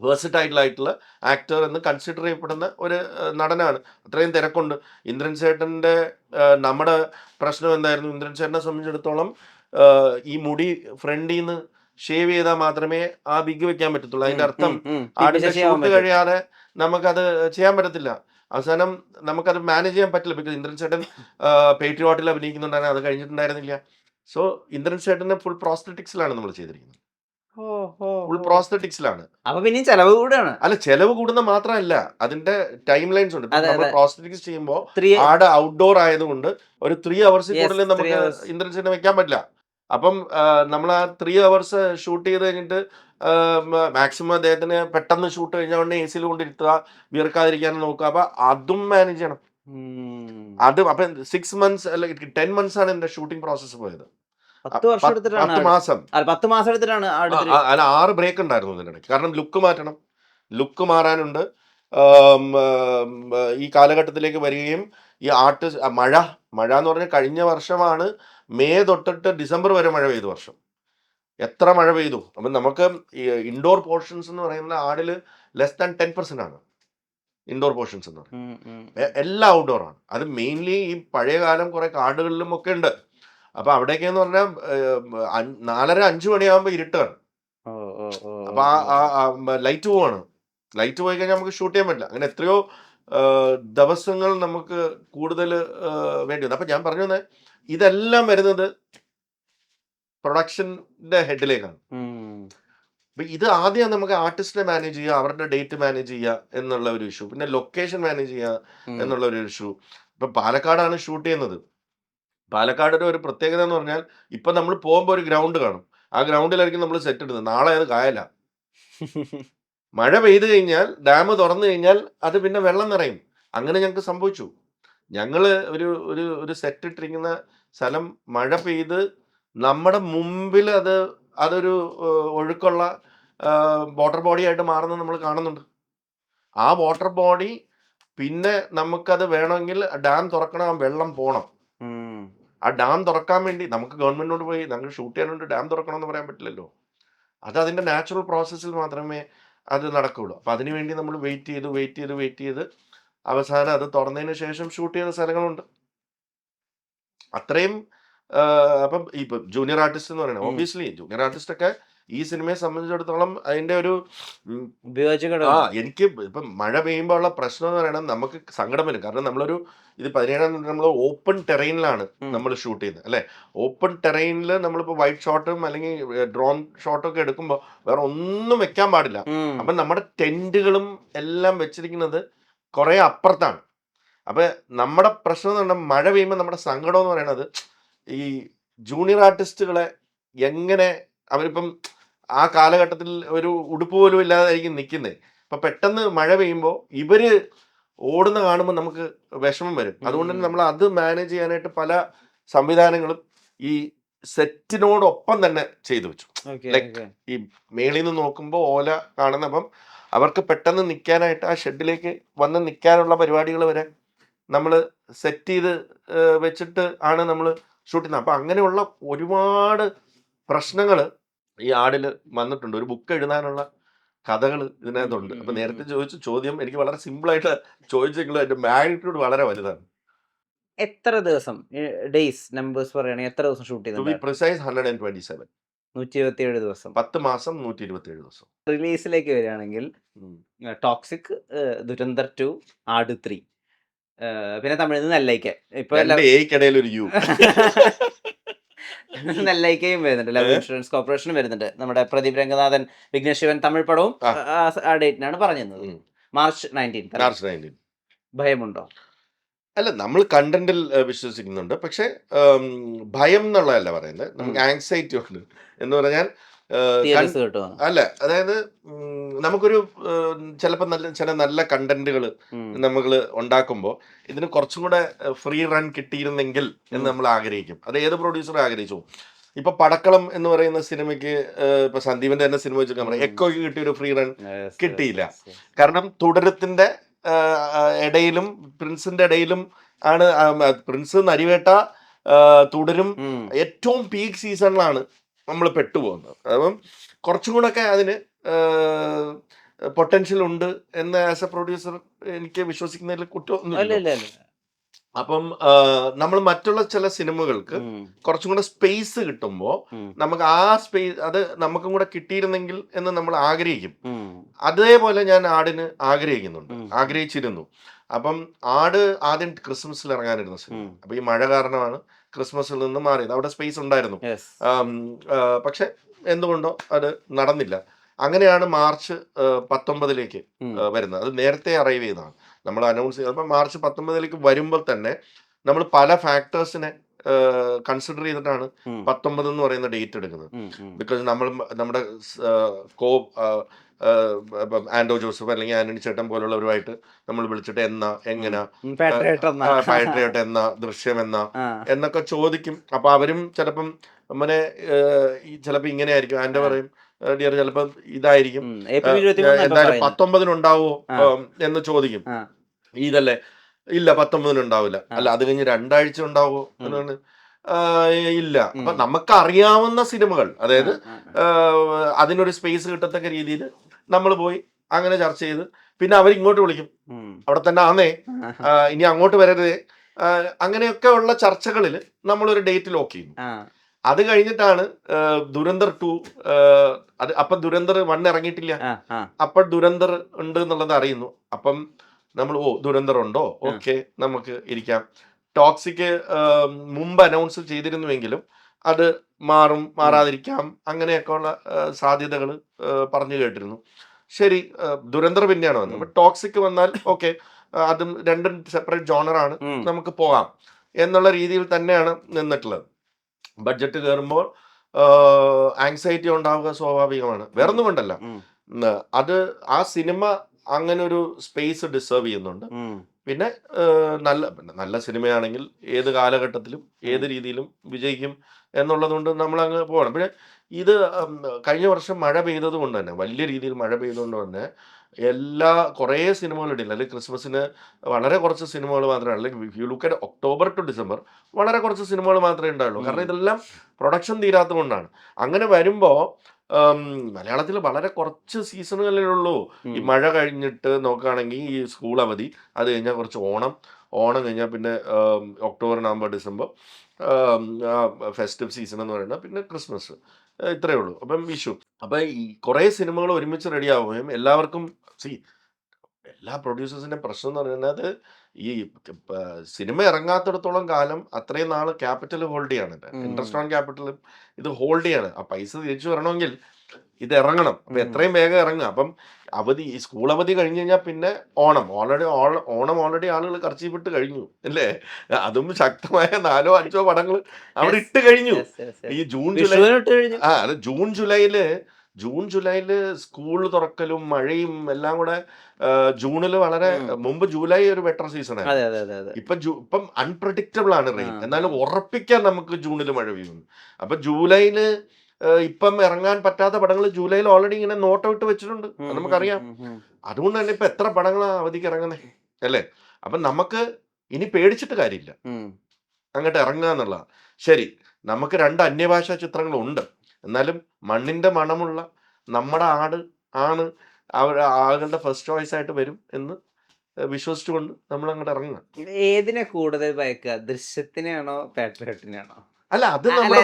വേഴ്സറ്റൈൽ ആയിട്ടുള്ള ആക്ടർ എന്ന് കൺസിഡർ ചെയ്യപ്പെടുന്ന ഒരു നടനാണ്. അത്രയും തിരക്കുണ്ട് ഇന്ദ്രൻ സേട്ടൻ്റെ. നമ്മുടെ പ്രശ്നം എന്തായിരുന്നു? ഇന്ദ്രൻ സേട്ടനെ സംബന്ധിച്ചിടത്തോളം ഈ മുടി ഫ്രണ്ടിൽ നിന്ന് ഷേവ് ചെയ്താൽ മാത്രമേ ആ ബിഗ് വെക്കാൻ പറ്റത്തുള്ളൂ. അതിന്റെ അർത്ഥം ആടിന്റെ ഷൂട്ട് കഴിയാതെ നമുക്കത് ചെയ്യാൻ പറ്റത്തില്ല. അവസാനം നമുക്കത് മാനേജ് ചെയ്യാൻ പറ്റില്ല. ബിക്കോസ് ഇന്ദ്രൻ ചേട്ടൻ പേട്രിയോട്ടിൽ അഭിനയിക്കുന്നുണ്ടായിരുന്നു, അത് കഴിഞ്ഞിട്ടുണ്ടായിരുന്നില്ല. സോ ഇന്ദ്രൻ ചേട്ടന് ഫുൾ പ്രോസ്തറ്റിക്സിലാണ് നമ്മൾ ചെയ്തിരിക്കുന്നത്, ഫുൾ പ്രോസ്തറ്റിക്സിലാണ്. അപ്പൊ പിന്നെയും ചെലവ് കൂടാണ്. അല്ല, ചെലവ് കൂടുന്ന മാത്രമല്ല, അതിന്റെ ടൈം ലൈൻസ് ഉണ്ട്. അതെ, നമ്മൾ അതെ. പ്രോസ്തറ്റിക്സ് ചെയ്യുമ്പോൾ 3 ആട് ഔട്ട്ഡോർ ആയതുകൊണ്ട് ഒരു 3 hours Yes, കൂടുതൽ 3 നമുക്ക് hours. ഇന്ദ്രൻ ചേട്ടനെ വെക്കാൻ പറ്റില്ല. അപ്പം നമ്മൾ ആ 3 hours ഷൂട്ട് ചെയ്ത് കഴിഞ്ഞിട്ട് മാക്സിമം അദ്ദേഹത്തിന് പെട്ടെന്ന് ഷൂട്ട് കഴിഞ്ഞ ഉടനെ AC യിൽ കൊണ്ടിരുത്തുക, വിയർക്കാതിരിക്കാൻ നോക്കുക. അപ്പൊ അതും മാനേജ് ചെയ്യണം. അത് അപ്പം 6 months അല്ല 10 months ആണ് എന്റെ ഷൂട്ടിംഗ് പ്രോസസ്സ് പോയത്. 10 വർഷം എടുത്തിട്ടാണ് 10 മാസം. 10 മാസം എടുത്തിട്ടാണ് അല്ല, 6 ബ്രേക്ക് ഉണ്ടായിരുന്നു ഇതിനിടയ്ക്ക്. കാരണം ലുക്ക് മാറ്റണം, ലുക്ക് മാറാനുണ്ട്. ഈ കാലഘട്ടത്തിലേക്ക് വരികയും ഈ മഴ എന്ന് പറഞ്ഞാൽ കഴിഞ്ഞ വർഷമാണ് മെയ് തൊട്ടിട്ട് ഡിസംബർ വരെ മഴ പെയ്ത വർഷം. എത്ര മഴ പെയ്തു. അപ്പം നമുക്ക് ഈ ഇൻഡോർ പോർഷൻസ് എന്ന് പറയുന്ന ആടിൽ ലെസ് ദാൻ 10% ആണ് ഇൻഡോർ പോർഷൻസ് എന്ന് പറയുന്നത്. എല്ലാം ഔട്ട്ഡോർ ആണ്. അത് മെയിൻലി ഈ പഴയ കാലം കുറെ കാടുകളിലും ഒക്കെ ഉണ്ട്. അപ്പൊ അവിടേക്കെന്ന് പറഞ്ഞാൽ 4:30-5 മണിയാകുമ്പോൾ ഇരുട്ടാണ്. അപ്പൊ ലൈറ്റ് പോവാണ്. ലൈറ്റ് പോയി കഴിഞ്ഞാൽ നമുക്ക് ഷൂട്ട് ചെയ്യാൻ പറ്റില്ല. അങ്ങനെ എത്രയോ ദിവസങ്ങൾ നമുക്ക് കൂടുതൽ വേണ്ടി വന്നു. അപ്പൊ ഞാൻ പറഞ്ഞു തന്നെ, ഇതെല്ലാം വരുന്നത് പ്രൊഡക്ഷന്റെ ഹെഡിലേക്കാണ്. അപ്പൊ ഇത് ആദ്യം നമുക്ക് ആർട്ടിസ്റ്റിനെ മാനേജ് ചെയ്യുക, അവരുടെ ഡേറ്റ് മാനേജ് ചെയ്യുക എന്നുള്ള ഒരു ഇഷ്യൂ, പിന്നെ ലൊക്കേഷൻ മാനേജ് ചെയ്യുക എന്നുള്ള ഒരു ഇഷ്യൂ. ഇപ്പൊ പാലക്കാടാണ് ഷൂട്ട് ചെയ്യുന്നത്. പാലക്കാടിന്റെ ഒരു പ്രത്യേകത എന്ന് പറഞ്ഞാൽ, ഇപ്പൊ നമ്മൾ പോകുമ്പോൾ ഒരു ഗ്രൗണ്ട് കാണും. ആ ഗ്രൗണ്ടിലായിരിക്കും നമ്മൾ സെറ്റ് ഇടുന്നത്. നാളെ അത് കായല. മഴ പെയ്തു കഴിഞ്ഞാൽ, ഡാം തുറന്നു കഴിഞ്ഞാൽ അത് പിന്നെ വെള്ളം നിറയും. അങ്ങനെ ഞങ്ങൾക്ക് സംഭവിച്ചു. ഞങ്ങള് ഒരു സെറ്റ് ഇട്ടിരിക്കുന്ന സ്ഥലം മഴ പെയ്ത് നമ്മുടെ മുമ്പിൽ അതൊരു ഒഴുക്കുള്ള വാട്ടർ ബോഡി ആയിട്ട് മാറുന്നത് നമ്മൾ കാണുന്നുണ്ട്. ആ വാട്ടർ ബോഡി പിന്നെ നമുക്കത് വേണമെങ്കിൽ ഡാം തുറക്കണം, ആ വെള്ളം പോണം. ആ ഡാം തുറക്കാൻ വേണ്ടി നമുക്ക് ഗവൺമെന്റിനോട് പോയി ഞങ്ങൾ ഷൂട്ട് ചെയ്യാനുണ്ട്, ഡാം തുറക്കണം എന്ന് പറയാൻ പറ്റില്ലല്ലോ. അത് അതിന്റെ നാച്ചുറൽ പ്രോസസ്സിൽ മാത്രമേ അത് നടക്കുകയുള്ളൂ. അപ്പൊ അതിനുവേണ്ടി നമ്മൾ വെയിറ്റ് ചെയ്ത് അവസാനം അത് തുറന്നതിന് ശേഷം ഷൂട്ട് ചെയ്ത സ്ഥലങ്ങളുണ്ട്. അത്രയും അപ്പം ഇപ്പൊ ജൂനിയർ ആർട്ടിസ്റ്റ് എന്ന് പറയുന്നത്, ഓബിയസ്ലി ജൂനിയർ ആർട്ടിസ്റ്റ് ഒക്കെ ഈ സിനിമയെ സംബന്ധിച്ചിടത്തോളം അതിന്റെ ഒരു എനിക്ക് ഇപ്പം മഴ പെയ്യുമ്പോൾ ഉള്ള പ്രശ്നം എന്ന് പറയുന്നത് നമുക്ക് സങ്കടം വരും. കാരണം ഇത് 17-ാം തീയതി നമ്മൾ ഓപ്പൺ ടെറൈനിലാണ് നമ്മൾ ഷൂട്ട് ചെയ്യുന്നത്, അല്ലെ? ഓപ്പൺ ടെറൈനിൽ നമ്മളിപ്പോൾ വൈറ്റ് ഷോട്ടും അല്ലെങ്കിൽ ഡ്രോൺ ഷോട്ടും ഒക്കെ എടുക്കുമ്പോൾ വേറെ ഒന്നും വെക്കാൻ പാടില്ല. അപ്പൊ നമ്മുടെ ടെന്റുകളും എല്ലാം വെച്ചിരിക്കുന്നത് കുറെ അപ്പുറത്താണ്. അപ്പൊ നമ്മുടെ പ്രശ്നം എന്ന് പറഞ്ഞാൽ, മഴ പെയ്യുമ്പോൾ നമ്മുടെ സങ്കടം എന്ന് പറയുന്നത്, ഈ ജൂനിയർ ആർട്ടിസ്റ്റുകളെ എങ്ങനെ അവരിപ്പം ആ കാലഘട്ടത്തിൽ ഒരു ഉടുപ്പ് പോലും ഇല്ലാതായിരിക്കും നിൽക്കുന്നത്. അപ്പൊ പെട്ടെന്ന് മഴ പെയ്യുമ്പോൾ ഇവര് ഓടുന്ന കാണുമ്പോൾ നമുക്ക് വിഷമം വരും. അതുകൊണ്ട് തന്നെ നമ്മൾ അത് മാനേജ് ചെയ്യാനായിട്ട് പല സംവിധാനങ്ങളും ഈ സെറ്റിനോടൊപ്പം തന്നെ ചെയ്തു വെച്ചു. ലൈക്ക് ഈ മേളിൽ നിന്ന് നോക്കുമ്പോൾ ഓല കാണുന്ന, അപ്പം അവർക്ക് പെട്ടെന്ന് നിൽക്കാനായിട്ട് ആ ഷെഡിലേക്ക് വന്ന് നിൽക്കാനുള്ള പരിപാടികൾ വരെ നമ്മൾ സെറ്റ് ചെയ്ത് വെച്ചിട്ട് ആണ് നമ്മൾ ഷൂട്ട് ചെയ്യുന്നത്. അപ്പം അങ്ങനെയുള്ള ഒരുപാട് പ്രശ്നങ്ങൾ ഈ ആടിൽ വന്നിട്ടുണ്ട്. ഒരു ബുക്ക് എഴുതാനുള്ള കഥകൾ ഇതിനകത്തുണ്ട്. അപ്പൊ നേരത്തെ ചോദിച്ച ചോദ്യം എനിക്ക് വളരെ സിമ്പിളായിട്ട് ചോദിച്ചെങ്കിലും അതിന്റെ മാഗ്നിറ്റ്യൂഡ് വളരെ വലുതാണ്. എത്ര ദിവസം ഡേയ്സ് നമ്പേഴ്സ് പറയുകയാണെങ്കിൽ എത്ര ദിവസം ഷൂട്ട് ചെയ്തു? 127 127 ദിവസം. 10 മാസം 127 ദിവസം. റിലീസിലേക്ക് വരികയാണെങ്കിൽ ടോക്സിക്, ദുരന്തർ 2, ആട് 3, പിന്നെ തമിഴിൽ നിന്ന് നെല്ലൈക്ക. ഇപ്പൊ ഏയ്ക്കിടയിൽ ഒരു യു നെല്ലൈക്കയും വരുന്നുണ്ട്, ലവ് ഇൻഷുറൻസ് കോർപ്പറേഷനും വരുന്നുണ്ട്. നമ്മുടെ പ്രദീപ് രംഗനാഥൻ, വിഘ്നേഷ് ശിവൻ തമിഴ് പടവും ആ ഡേറ്റിനാണ് പറഞ്ഞിരുന്നത്. മാർച്ച് 19. ഭയമുണ്ടോ? അല്ല, നമ്മൾ കണ്ടന്റിൽ വിശ്വസിക്കുന്നുണ്ട്. പക്ഷെ ഭയം എന്നുള്ളതല്ല പറയുന്നത്, നമുക്ക് ആങ്സൈറ്റി ഉണ്ട്. എന്ന് പറഞ്ഞാൽ അല്ല, അതായത് നമുക്കൊരു ചിലപ്പോൾ ചില നല്ല കണ്ടന്റുകൾ നമ്മൾ ഉണ്ടാക്കുമ്പോൾ ഇതിന് കുറച്ചും കൂടെ ഫ്രീ റൺ കിട്ടിയിരുന്നെങ്കിൽ എന്ന് നമ്മൾ ആഗ്രഹിക്കും. അത് ഏത് പ്രൊഡ്യൂസറും ആഗ്രഹിച്ചു. ഇപ്പൊ പടക്കളം എന്ന് പറയുന്ന സിനിമയ്ക്ക് ഇപ്പൊ സന്ദീപിന്റെ തന്നെ സിനിമ വെച്ച് നമ്മൾ എക്കോയ്ക്ക് കിട്ടിയൊരു ഫ്രീ റൺ കിട്ടിയില്ല. കാരണം തുടരത്തിന്റെ ഇടയിലും പ്രിൻസിന്റെ ഇടയിലും ആണ്. പ്രിൻസ്, നരിവേട്ട, തുടരും ഏറ്റവും പീക്ക് സീസണിലാണ് നമ്മൾ പെട്ടുപോകുന്നത്. അപ്പം കുറച്ചും കൂടെ ഒക്കെ അതിന് പൊട്ടൻഷ്യൽ ഉണ്ട് എന്ന് ആസ് എ പ്രൊഡ്യൂസർ എനിക്ക് വിശ്വസിക്കുന്നതിൽ കുറ്റമൊന്നുമില്ല. അപ്പം നമ്മൾ മറ്റുള്ള ചില സിനിമകൾക്ക് കുറച്ചും കൂടെ സ്പേസ് കിട്ടുമ്പോൾ നമുക്ക് ആ സ്പേസ് അത് നമുക്കും കൂടെ കിട്ടിയിരുന്നെങ്കിൽ എന്ന് നമ്മൾ ആഗ്രഹിക്കും. അതേപോലെ ഞാൻ ആടിന് ആഗ്രഹിച്ചിരുന്നു. അപ്പം ആട് ആദ്യം ക്രിസ്മസിൽ ഇറങ്ങാനിരുന്ന സിനിമ. അപ്പൊ ഈ മഴ കാരണമാണ് ക്രിസ്മസിൽ നിന്ന് മാറിയത്. അവിടെ സ്പേസ് ഉണ്ടായിരുന്നു, പക്ഷെ എന്തുകൊണ്ടോ അത് നടന്നില്ല. അങ്ങനെയാണ് മാർച്ച് 19 വരുന്നത്. അത് നേരത്തെ അറൈവ് ചെയ്തതാണ്, നമ്മൾ അനൗൺസ് ചെയ്തത്. അപ്പം മാർച്ച് 19 വരുമ്പോൾ തന്നെ നമ്മൾ പല ഫാക്ടേഴ്സിനെ കൺസിഡർ ചെയ്തിട്ടാണ് 19 എന്ന് പറയുന്ന ഡേറ്റ് എടുക്കുന്നത്. ബിക്കോസ് നമ്മുടെ ആൻഡോ ജോസഫ് അല്ലെങ്കിൽ ആന്റണി ചേട്ടൻ പോലുള്ളവരുമായിട്ട് നമ്മൾ വിളിച്ചിട്ട് എങ്ങനെ പാട്രിയോട്ട് ദൃശ്യം എന്നൊക്കെ ചോദിക്കും. അപ്പൊ അവരും ചിലപ്പം അങ്ങനെ ചിലപ്പോ ഇങ്ങനെ ആയിരിക്കും. ആൻഡോ പറയും ഡിയർ ചിലപ്പം ഇതായിരിക്കും, എന്തായാലും 19 ഉണ്ടാവോ എന്ന് ചോദിക്കും. ഇതല്ലേ, ഇല്ല 19 ഉണ്ടാവില്ല. അല്ല അത് കഴിഞ്ഞ് 2 ആഴ്ച ഉണ്ടാവോ എന്നാണ്, ഇല്ല. അപ്പൊ നമുക്ക് അറിയാവുന്ന സിനിമകൾ, അതായത് അതിനൊരു സ്പേസ് കിട്ടത്തക്ക രീതിയിൽ നമ്മൾ പോയി അങ്ങനെ ചർച്ച ചെയ്ത് പിന്നെ അവർ ഇങ്ങോട്ട് വിളിക്കും, അവിടെ തന്നെ ആന്നേ, ഇനി അങ്ങോട്ട് വരരുതേ, അങ്ങനെയൊക്കെ ഉള്ള ചർച്ചകളിൽ നമ്മളൊരു ഡേറ്റ് ലോക്ക് ചെയ്യും. അത് കഴിഞ്ഞിട്ടാണ് ദുരന്തർ 2, അപ്പൊ ദുരന്തർ 1 ഇറങ്ങിയിട്ടില്ല, അപ്പൊ ദുരന്തർ ഉണ്ട് എന്നുള്ളത് അറിയുന്നു. അപ്പം നമ്മൾ ദുരന്തർ ഉണ്ടോ, ഓക്കെ നമുക്ക് ഇരിക്കാം. ടോക്സിക് മുമ്പ് അനൗൺസ് ചെയ്തിരുന്നുവെങ്കിലും അത് മാറാതിരിക്കാം, അങ്ങനെയൊക്കെ ഉള്ള സാധ്യതകൾ പറഞ്ഞു കേട്ടിരുന്നു. ശരി, ദുരന്തർ പിന്നെയാണ് വന്നത്. അപ്പൊ ടോക്സിക് വന്നാൽ ഓക്കെ, അതും രണ്ടും സെപ്പറേറ്റ് ജോണറാണ്, നമുക്ക് പോകാം എന്നുള്ള രീതിയിൽ തന്നെയാണ് നിന്നിട്ടുള്ളത്. ബഡ്ജറ്റ് കയറുമ്പോൾ ആങ്സൈറ്റി ഉണ്ടാവുക സ്വാഭാവികമാണ്, വേറൊന്നും കൊണ്ടല്ല. അത് ആ സിനിമ അങ്ങനെ ഒരു സ്പേസ് ഡിസേർവ് ചെയ്യുന്നുണ്ട്. പിന്നെ നല്ല സിനിമയാണെങ്കിൽ ഏത് കാലഘട്ടത്തിലും ഏത് രീതിയിലും വിജയിക്കും എന്നുള്ളത് കൊണ്ട് നമ്മൾ അങ്ങ് പോകണം. പിന്നെ ഇത് കഴിഞ്ഞ വർഷം മഴ പെയ്തത് കൊണ്ട് തന്നെ, വലിയ രീതിയിൽ മഴ പെയ്തുകൊണ്ട് തന്നെ കുറേ സിനിമകളിടില്ല. അല്ലെങ്കിൽ ക്രിസ്മസിന് വളരെ കുറച്ച് സിനിമകൾ മാത്രമേ, അല്ലെങ്കിൽ you look at October to December വളരെ കുറച്ച് സിനിമകൾ മാത്രമേ ഉണ്ടാവുള്ളൂ. കാരണം ഇതെല്ലാം പ്രൊഡക്ഷൻ തീരാത്തത് കൊണ്ടാണ്. അങ്ങനെ വരുമ്പോൾ മലയാളത്തിൽ വളരെ കുറച്ച് സീസണുകളിലേ ഉള്ളൂ. ഈ മഴ കഴിഞ്ഞിട്ട് നോക്കുകയാണെങ്കിൽ ഈ സ്കൂൾ അവധി, അത് കഴിഞ്ഞാൽ കുറച്ച് ഓണം കഴിഞ്ഞാൽ പിന്നെ October November December festive season എന്ന് പറയുന്നത്, പിന്നെ ക്രിസ്മസ്, ഇത്രയേ ഉള്ളൂ. അപ്പം വിഷു. അപ്പം ഈ കുറേ സിനിമകൾ ഒരുമിച്ച് റെഡി ആവുകയും എല്ലാവർക്കും എല്ലാ പ്രൊഡ്യൂസേഴ്സിൻ്റെ പ്രശ്നം എന്ന് പറയുന്നത്, ഈ സിനിമ ഇറങ്ങാത്തിടത്തോളം കാലം അത്രയും നാൾ ക്യാപിറ്റൽ ഹോൾഡ് ചെയ്യാണ്, ഇൻട്രസ്റ്റ് ഓൺ ക്യാപിറ്റലും ഇത് ഹോൾഡ് ചെയ്യാണ്. ആ പൈസ തിരിച്ചു വരണമെങ്കിൽ ഇത് ഇറങ്ങണം. അപ്പം എത്രയും വേഗം ഇറങ്ങുക. അപ്പം അവധി, ഈ സ്കൂൾ അവധി കഴിഞ്ഞ് കഴിഞ്ഞാൽ പിന്നെ ഓണം ഓൾറെഡി ആളുകൾ കർച്ചീപ്പിട്ട് കഴിഞ്ഞു അല്ലേ. അതും ശക്തമായ 4-5 പടങ്ങൾ അവിടെ ഇട്ട് കഴിഞ്ഞു. ഈ ജൂൺ ജൂലൈയില് സ്കൂൾ തുറക്കലും മഴയും എല്ലാം കൂടെ ജൂണിൽ വളരെ മുമ്പ് ജൂലൈ ഒരു ബെറ്റർ സീസൺ ആയിരുന്നു. ഇപ്പം അൺപ്രഡിക്റ്റബിൾ ആണ് റെയിൻ. എന്നാലും ഉറപ്പിക്കാൻ നമുക്ക് ജൂണിൽ മഴ പെയ്യുന്നു. അപ്പൊ ജൂലൈയില് ഇപ്പം ഇറങ്ങാൻ പറ്റാത്ത പടങ്ങൾ ജൂലൈയിൽ ഓൾറെഡി ഇങ്ങനെ നോട്ട് ഔട്ട് വെച്ചിട്ടുണ്ട്, നമുക്കറിയാം. അതുകൊണ്ട് തന്നെ ഇപ്പൊ എത്ര പടങ്ങളാണ് അവധിക്ക് ഇറങ്ങുന്നത് അല്ലേ. അപ്പൊ നമുക്ക് ഇനി പേടിച്ചിട്ട് കാര്യമില്ല, അങ്ങോട്ട് ഇറങ്ങുക എന്നുള്ളതാണ്. ശരി, നമുക്ക് 2 അന്യഭാഷാ ചിത്രങ്ങളുണ്ട്, എന്നാലും മണ്ണിന്റെ മണമുള്ള നമ്മുടെ ആണ് ആളുകളുടെ ഫസ്റ്റ് ചോയ്സ് ആയിട്ട് വരും എന്ന് വിശ്വസിച്ചുകൊണ്ട് നമ്മൾ അങ്ങോട്ട് ഇറങ്ങുക. ഏതിനെ കൂടുതൽ ഭയക്കുക, ദൃശ്യത്തിനെയാണോ പാട്രിയോട്ടിനെയാണോ? അല്ല, അത് നമ്മുടെ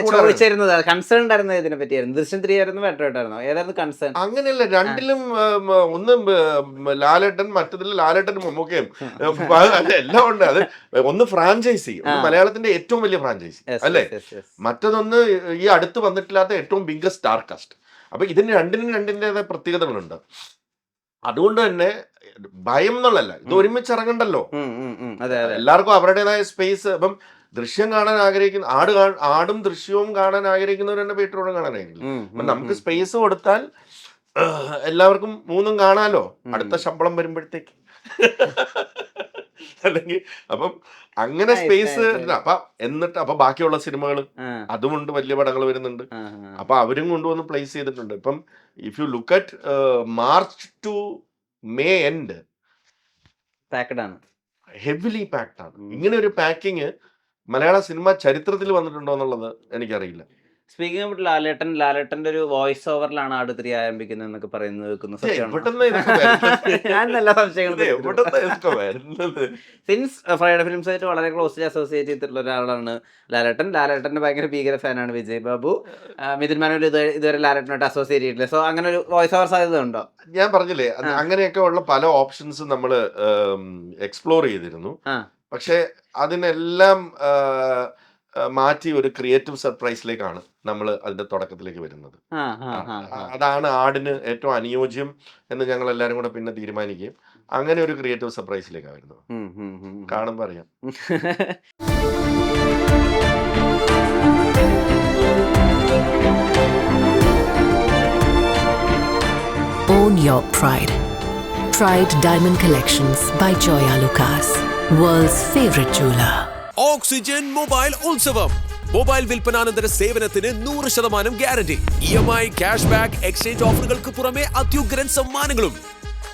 കൺസേൺ ഉണ്ടായിരുന്നത് ഇതിനെ പറ്റിയായിരുന്നു. ദൃശ്യം 3 ആയിരുന്നു, പാട്രിയോട്ടായിരുന്നോ, ഏതായിരുന്നു കൺസേൺ? അങ്ങനെയല്ല, രണ്ടിലും ഒന്ന് ലാലേട്ടൻ, മറ്റതിൽ ലാലേട്ടനും മമ്മൂക്കയും എല്ലാം ഉണ്ട്. അത് ഒന്ന് ഫ്രാഞ്ചൈസി, മലയാളത്തിന്റെ ഏറ്റവും വലിയ ഫ്രാഞ്ചൈസി അല്ലേ. മറ്റതൊന്ന് ഈ അടുത്ത് വന്നിട്ടില്ലാത്ത ഏറ്റവും ബിഗ്ഗസ്റ്റ് സ്റ്റാർ കാസ്റ്റ്. അപ്പൊ ഇതിന് രണ്ടിൻ്റെതായ പ്രത്യേകതകളുണ്ട്. അതുകൊണ്ട് തന്നെ ഭയം എന്നുള്ളതല്ല, ഇത് ഒരുമിച്ച് ഇറങ്ങണ്ടല്ലോ, എല്ലാവർക്കും അവരുടേതായ സ്പേസ്. അപ്പം ദൃശ്യം കാണാൻ ആഗ്രഹിക്കുന്ന ആടും ദൃശ്യവും കാണാൻ ആഗ്രഹിക്കുന്നവർ തന്നെ പേട്രോളും കാണാനായിരിക്കും. അപ്പൊ നമുക്ക് സ്പേസ് കൊടുത്താൽ എല്ലാവർക്കും 3 കാണാലോ അടുത്ത ശമ്പളം വരുമ്പോഴത്തേക്ക്. അല്ലെങ്കിൽ അപ്പം അങ്ങനെ സ്പേസ് അപ്പൊ ബാക്കിയുള്ള സിനിമകൾ അതുകൊണ്ട് വലിയ പടങ്ങൾ വരുന്നുണ്ട്. അപ്പൊ അവരും കൊണ്ടുവന്ന് പ്ലേസ് ചെയ്തിട്ടുണ്ട്. ഇപ്പം if you look at March to May end heavily packed ആണ്. ഇങ്ങനെ ഒരു പാക്കിങ് മലയാള സിനിമ ചരിത്രത്തിൽ വന്നിട്ടുണ്ടോ എന്നുള്ളത് എനിക്കറിയില്ല. സ്പീക്കിംഗ് ഓഫ് ലാലേട്ടന്റെ ഒരു വോയിസ് ഓവറിലാണ് ആടുതിരി ആരംഭിക്കുന്നത് എന്നൊക്കെ പറയുന്നത് കേൾക്കുന്നു. സത്യമാണോ? എവിടുന്ന് ഇതൊക്കെ വരുന്നത്? ഞാൻ നല്ല സംശയങ്ങൾ ഇത് എവിടുന്ന് ഇതൊക്കെ വരുന്നത്? സിൻസ് ഫ്രൈഡേ ഫിലിംസ് ആയിട്ട് വളരെ ക്ലോസ്ലി അസോസിയേറ്റ് ചെയ്തിട്ടുള്ള ഒരാളാണ് ലാലേട്ടന്റെ ഭയങ്കര ഭീകര ഫാനാണ് വിജയ് ബാബു. മിഥുൻ മാനുവൽ ഇതുവരെ ലാലേട്ടനായിട്ട് അസോസിയേറ്റ് ചെയ്തിട്ടില്ല. സോ അങ്ങനെ ഒരു വോയിസ് ഓവർ സാധ്യത ഉണ്ടോ? ഞാൻ പറഞ്ഞില്ലേ, അങ്ങനെയൊക്കെ ഉള്ള പല ഓപ്ഷൻസും നമ്മൾ എക്സ്പ്ലോർ ചെയ്തിരുന്നു. പക്ഷെ അതിനെല്ലാം മാറ്റി ഒരു ക്രിയേറ്റീവ് സർപ്രൈസിലേക്കാണ് നമ്മൾ അതിന്റെ തുടക്കത്തിലേക്ക് വരുന്നത്. അതാണ് ആടിന് ഏറ്റവും അനുയോജ്യം എന്ന് ഞങ്ങൾ എല്ലാവരും കൂടെ പിന്നെ തീരുമാനിക്കുകയും അങ്ങനെ ഒരു ക്രിയേറ്റീവ് സർപ്രൈസിലേക്കാണ് വരുന്നത്. കാണുമ്പോൾ അറിയാം. Own your pride. Pride Diamond Collections by Joya Lucas, world's favorite jeweler. Oxygen mobile ഉത്സവം. മൊബൈൽ വിൽപ്പനാനന്തര സേവനത്തിന് 100% guarantee. EMI, cash back, exchange ഓഫറുകൾക്ക് പുറമെ അത്യുഗ്രൻ സമ്മാനങ്ങളും.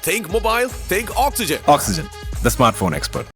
Think mobile, think oxygen. Oxygen, the smartphone expert.